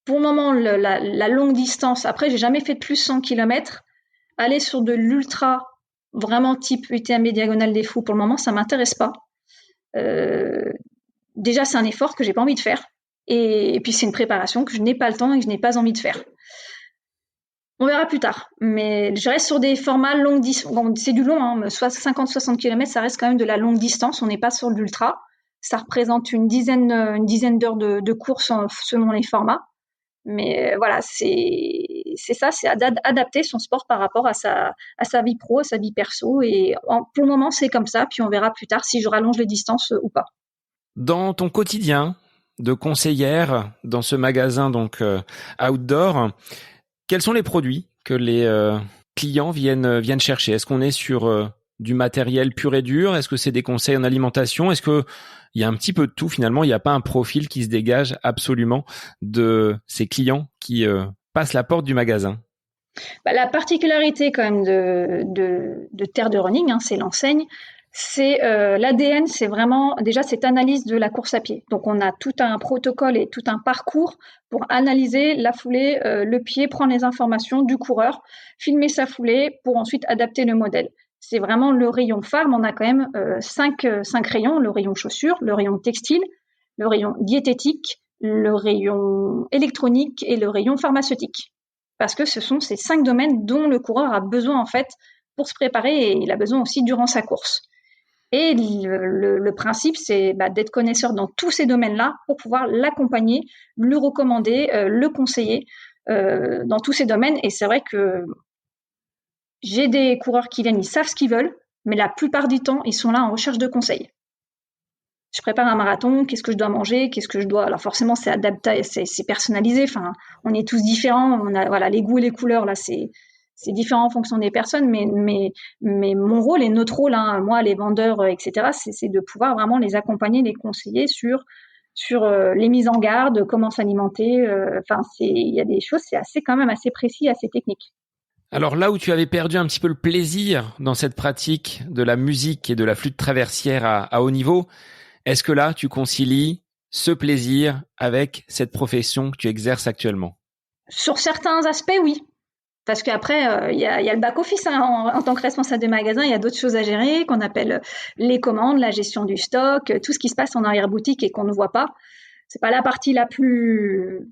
pour le moment, la longue distance, après, j'ai jamais fait de plus 100 km. Aller sur de l'ultra, vraiment type UTMB Diagonale des Fous, pour le moment, ça m'intéresse pas. Déjà, c'est un effort que j'ai pas envie de faire. Et puis, c'est une préparation que je n'ai pas le temps et que je n'ai pas envie de faire. On verra plus tard, mais je reste sur des formats longue distance. Bon, c'est du long, soit 50-60 km, ça reste quand même de la longue distance. On n'est pas sur de l'ultra. Ça représente une dizaine d'heures de course selon les formats. Mais voilà, c'est ça, c'est adapter son sport par rapport à sa vie pro, à sa vie perso. Et pour le moment, c'est comme ça. Puis on verra plus tard si je rallonge les distances ou pas. Dans ton quotidien de conseillère dans ce magasin donc outdoor, quels sont les produits que les clients viennent chercher? Est-ce qu'on est sur du matériel pur et dur? Est-ce que c'est des conseils en alimentation? Est-ce que il y a un petit peu de tout finalement? Il n'y a pas un profil qui se dégage absolument de ces clients qui passent la porte du magasin? La particularité quand même de Terre de Running, c'est l'enseigne. C'est l'ADN, c'est vraiment déjà cette analyse de la course à pied. Donc on a tout un protocole et tout un parcours pour analyser la foulée, le pied, prendre les informations du coureur, filmer sa foulée pour ensuite adapter le modèle. C'est vraiment le rayon phare, mais on a quand même 5 rayons: le rayon chaussures, le rayon textile, le rayon diététique, le rayon électronique et le rayon pharmaceutique. parce que ce sont ces 5 domaines dont le coureur a besoin en fait pour se préparer, et il a besoin aussi durant sa course. Et le principe, c'est d'être connaisseur dans tous ces domaines-là pour pouvoir l'accompagner, le recommander, le conseiller dans tous ces domaines. Et c'est vrai que j'ai des coureurs qui viennent, ils savent ce qu'ils veulent, mais la plupart du temps, ils sont là en recherche de conseils. Je prépare un marathon, qu'est-ce que je dois manger, qu'est-ce que je dois... Alors forcément, c'est adapté, c'est personnalisé. Enfin, on est tous différents. On a, voilà, les goûts et les couleurs, là, c'est différent en fonction des personnes. Mais mon rôle et notre rôle, hein, moi, les vendeurs, etc., c'est de pouvoir vraiment les accompagner, les conseiller sur les mises en garde, comment s'alimenter. Enfin, il y a des choses, c'est quand même assez précis, assez technique. Alors là où tu avais perdu un petit peu le plaisir dans cette pratique de la musique et de la flûte traversière à haut niveau, est-ce que là, tu concilies ce plaisir avec cette profession que tu exerces actuellement? Sur certains aspects, oui. Parce qu'après, il y a le back-office. Hein, en tant que responsable de magasin, il y a d'autres choses à gérer qu'on appelle les commandes, la gestion du stock, tout ce qui se passe en arrière-boutique et qu'on ne voit pas. C'est pas la partie la plus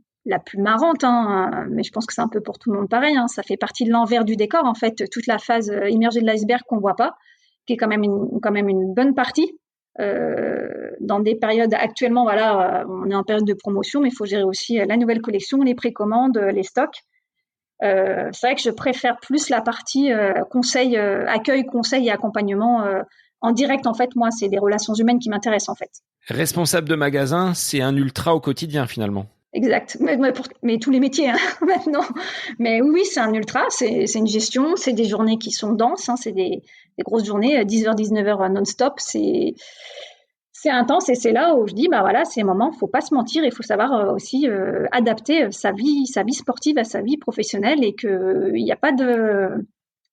marrante, hein, mais je pense que c'est un peu pour tout le monde pareil. Hein, ça fait partie de l'envers du décor, en fait, toute la phase immergée de l'iceberg qu'on voit pas, qui est quand même une bonne partie. Dans des périodes actuellement, voilà, on est en période de promotion, mais il faut gérer aussi la nouvelle collection, les précommandes, les stocks. C'est vrai que je préfère plus la partie conseil, accueil, conseil et accompagnement en direct. En fait, moi, c'est des relations humaines qui m'intéressent en fait. Responsable de magasin, c'est un ultra au quotidien finalement. Exact, mais tous les métiers hein, maintenant. Mais oui, c'est un ultra, c'est une gestion, c'est des journées qui sont denses, hein, c'est des grosses journées, 10h, 19h non-stop, c'est intense, et c'est là où je dis voilà, c'est un moment, faut pas se mentir, il faut savoir aussi adapter sa vie sportive à sa vie professionnelle, et que il n'y a pas de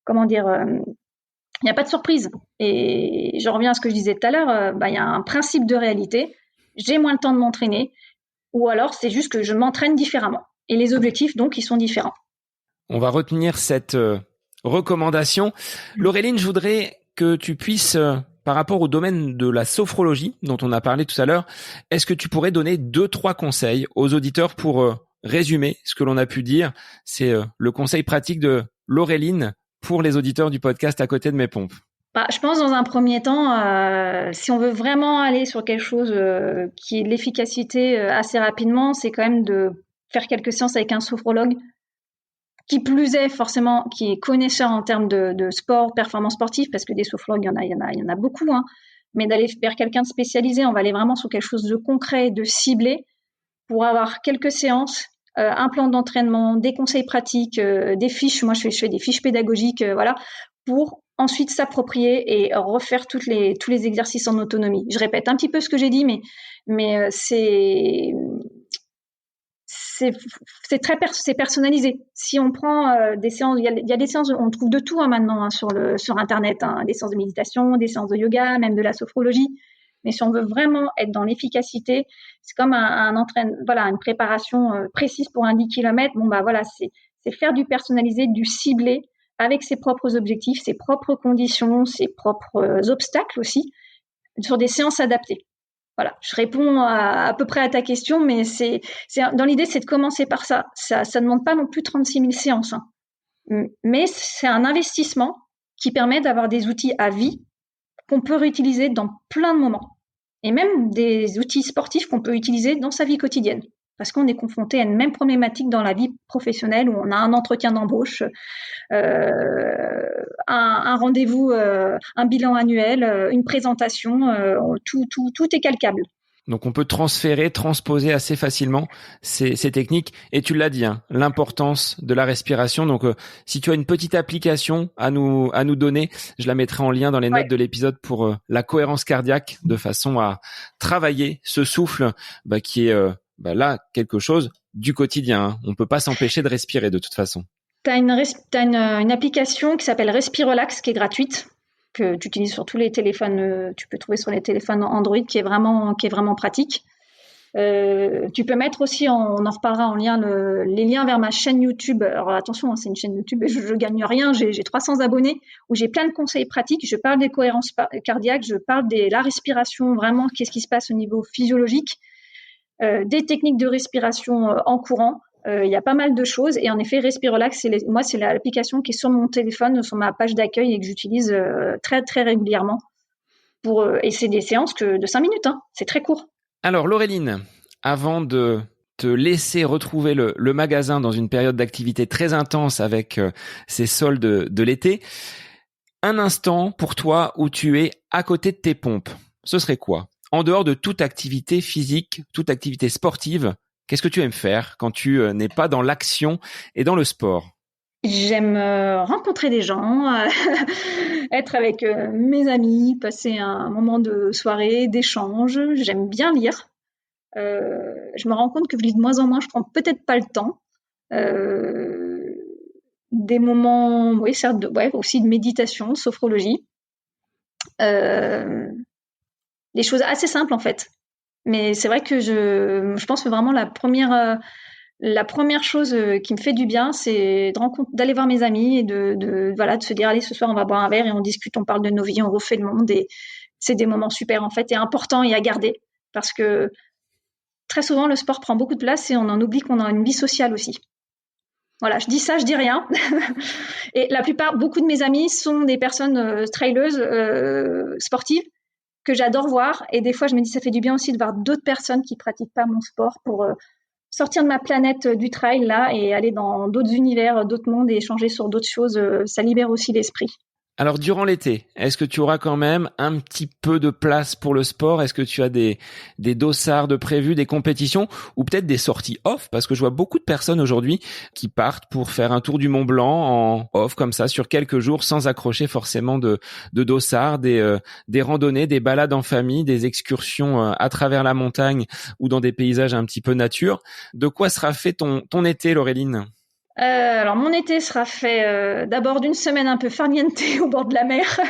il n'y a pas de surprise. Et je reviens à ce que je disais tout à l'heure, il y a un principe de réalité. J'ai moins le temps de m'entraîner, ou alors c'est juste que je m'entraîne différemment. Et les objectifs, donc, ils sont différents. On va retenir cette recommandation. Laureline, je voudrais que tu puisses, par rapport au domaine de la sophrologie dont on a parlé tout à l'heure, est-ce que tu pourrais donner 2-3 conseils aux auditeurs pour résumer ce que l'on a pu dire? C'est le conseil pratique de Laureline pour les auditeurs du podcast À côté de mes pompes. Je pense dans un premier temps, si on veut vraiment aller sur quelque chose qui est de l'efficacité assez rapidement, c'est quand même de faire quelques séances avec un sophrologue, qui plus est forcément, qui est connaisseur en termes de sport, performance sportive, parce que des sophrologues, il y en a beaucoup, hein. Mais d'aller vers quelqu'un de spécialisé, on va aller vraiment sur quelque chose de concret, de ciblé, pour avoir quelques séances, un plan d'entraînement, des conseils pratiques, des fiches. Moi, je fais des fiches pédagogiques, voilà, pour ensuite s'approprier et refaire tous les exercices en autonomie. Je répète un petit peu ce que j'ai dit, mais c'est personnalisé. Si on prend des séances, il y a des séances, on trouve de tout hein, maintenant hein, sur Internet, hein, des séances de méditation, des séances de yoga, même de la sophrologie. Mais si on veut vraiment être dans l'efficacité, c'est comme une préparation précise pour un 10 km. Bon voilà, c'est faire du personnalisé, du ciblé, avec ses propres objectifs, ses propres conditions, ses propres obstacles aussi, sur des séances adaptées. Voilà, je réponds à peu près à ta question, mais dans l'idée, c'est de commencer par ça. Ça ne demande pas non plus 36 000 séances, hein. Mais c'est un investissement qui permet d'avoir des outils à vie qu'on peut réutiliser dans plein de moments. Et même des outils sportifs qu'on peut utiliser dans sa vie quotidienne. Parce qu'on est confronté à une même problématique dans la vie professionnelle où on a un entretien d'embauche, un rendez-vous, un bilan annuel, une présentation, tout est calcable. Donc on peut transposer assez facilement ces techniques. Et tu l'as dit, hein, l'importance de la respiration. Donc si tu as une petite application à nous donner, je la mettrai en lien dans les notes de l'épisode pour la cohérence cardiaque, de façon à travailler ce souffle qui est là quelque chose du quotidien. Hein. On peut pas s'empêcher de respirer de toute façon. T'as une application qui s'appelle Respirelax qui est gratuite, que tu utilises sur tous les téléphones, tu peux trouver sur les téléphones Android, qui est vraiment pratique. Tu peux mettre aussi, on en reparlera en lien, les liens vers ma chaîne YouTube. Alors attention, hein, c'est une chaîne YouTube, je gagne rien, j'ai 300 abonnés, où j'ai plein de conseils pratiques. Je parle des cohérences cardiaques, je parle de la respiration, vraiment, qu'est-ce qui se passe au niveau physiologique, des techniques de respiration en courant. Il y a pas mal de choses. Et en effet, Respirelax, moi, c'est l'application qui est sur mon téléphone, sur ma page d'accueil et que j'utilise très, très régulièrement. Et c'est des séances de 5 minutes. Hein. C'est très court. Alors, Laureline, avant de te laisser retrouver le magasin dans une période d'activité très intense avec ces soldes de l'été, un instant pour toi où tu es à côté de tes pompes, ce serait quoi ? En dehors de toute activité physique, toute activité sportive, qu'est-ce que tu aimes faire quand tu n'es pas dans l'action et dans le sport ? J'aime rencontrer des gens, être avec mes amis, passer un moment de soirée, d'échange. J'aime bien lire. Je me rends compte que je lis de moins en moins, je prends peut-être pas le temps. Des moments, oui, certes, aussi de méditation, de sophrologie. Des choses assez simples en fait. Mais c'est vrai que je pense que vraiment la première chose qui me fait du bien, c'est d'aller voir mes amis et de se dire allez, ce soir on va boire un verre et on discute, on parle de nos vies, on refait le monde et c'est des moments super en fait et importants et à garder parce que très souvent le sport prend beaucoup de place et on en oublie qu'on a une vie sociale aussi. Voilà, je dis ça, je dis rien. Et beaucoup de mes amis sont des personnes traileuses, sportives, que j'adore voir. Et des fois, je me dis, ça fait du bien aussi de voir d'autres personnes qui pratiquent pas mon sport pour sortir de ma planète du trail là et aller dans d'autres univers, d'autres mondes et échanger sur d'autres choses. Ça libère aussi l'esprit. Alors, durant l'été, est-ce que tu auras quand même un petit peu de place pour le sport ? Est-ce que tu as des dossards de prévus, des compétitions ou peut-être des sorties off ? Parce que je vois beaucoup de personnes aujourd'hui qui partent pour faire un tour du Mont Blanc en off comme ça sur quelques jours sans accrocher forcément de dossards, des randonnées, des balades en famille, des excursions à travers la montagne ou dans des paysages un petit peu nature. De quoi sera fait ton été, Laureline ? Alors mon été sera fait d'abord d'une semaine un peu farniente au bord de la mer.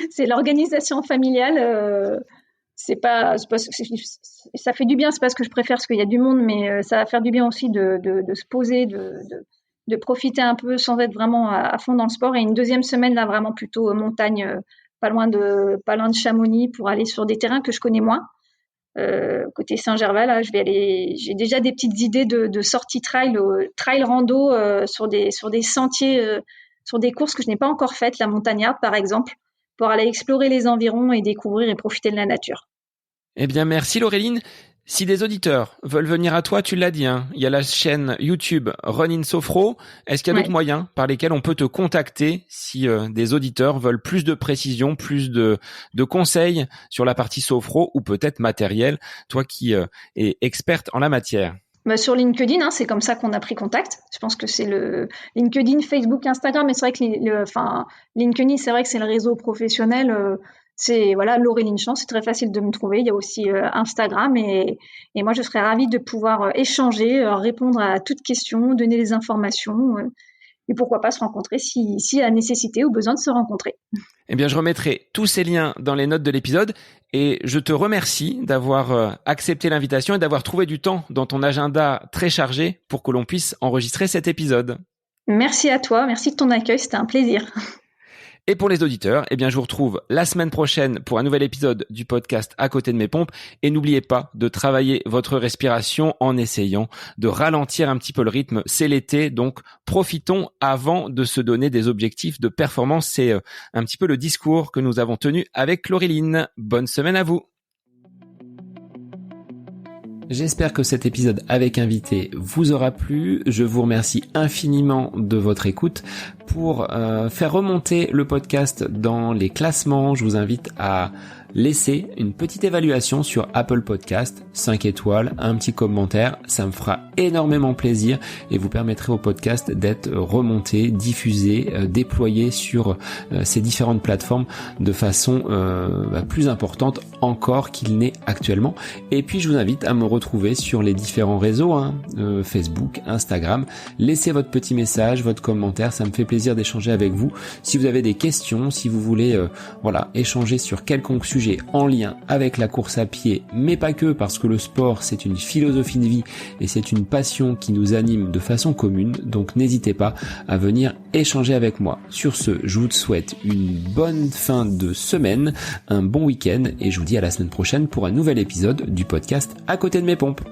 C'est l'organisation familiale. Ça fait du bien, c'est pas ce que je préfère parce qu'il y a du monde, mais ça va faire du bien aussi de se poser, de profiter un peu sans être vraiment à fond dans le sport. Et une deuxième semaine là vraiment plutôt montagne, pas loin de Chamonix pour aller sur des terrains que je connais moins. Côté Saint-Gervais, là, j'ai déjà des petites idées de sorties trail rando sur des sentiers, sur des courses que je n'ai pas encore faites, la montagnarde par exemple, pour aller explorer les environs et découvrir et profiter de la nature. Eh bien, merci Laureline. Si des auditeurs veulent venir à toi, tu l'as dit, hein, il y a la chaîne YouTube Run in Sophro. Est-ce qu'il y a d'autres moyens par lesquels on peut te contacter si des auditeurs veulent plus de précision, plus de conseils sur la partie sophro ou peut-être matériel, toi qui es experte en la matière? Sur LinkedIn, hein, c'est comme ça qu'on a pris contact. Je pense que c'est le LinkedIn, Facebook, Instagram, mais c'est vrai que LinkedIn, c'est vrai que c'est le réseau professionnel. C'est Laureline Champ, c'est très facile de me trouver. Il y a aussi Instagram et moi je serais ravie de pouvoir échanger, répondre à toutes questions, donner des informations et pourquoi pas se rencontrer s'il y a nécessité ou besoin de se rencontrer. Eh bien, je remettrai tous ces liens dans les notes de l'épisode et je te remercie d'avoir accepté l'invitation et d'avoir trouvé du temps dans ton agenda très chargé pour que l'on puisse enregistrer cet épisode. Merci à toi, merci de ton accueil, c'était un plaisir. Et pour les auditeurs, eh bien, je vous retrouve la semaine prochaine pour un nouvel épisode du podcast À côté de mes pompes. Et n'oubliez pas de travailler votre respiration en essayant de ralentir un petit peu le rythme. C'est l'été, donc profitons avant de se donner des objectifs de performance. C'est un petit peu le discours que nous avons tenu avec Laureline. Bonne semaine à vous. J'espère que cet épisode avec invité vous aura plu. Je vous remercie infiniment de votre écoute. Pour faire remonter le podcast dans les classements, je vous invite à laisser une petite évaluation sur Apple Podcast, 5 étoiles, un petit commentaire. Ça me fera énormément plaisir et vous permettrez au podcast d'être remonté, diffusé, déployé sur ces différentes plateformes de façon plus importante encore qu'il n'est actuellement. Et puis je vous invite à me retrouver sur les différents réseaux, Facebook, Instagram. Laissez votre petit message, votre commentaire, ça me fait plaisir d'échanger avec vous. Si vous avez des questions, si vous voulez échanger sur quelconque sujet en lien avec la course à pied, mais pas que, parce que le sport c'est une philosophie de vie et c'est une passion qui nous anime de façon commune, donc n'hésitez pas à venir échanger avec moi. Sur ce, je vous souhaite une bonne fin de semaine, un bon week-end et je vous dis à la semaine prochaine pour un nouvel épisode du podcast À côté de mes pompes.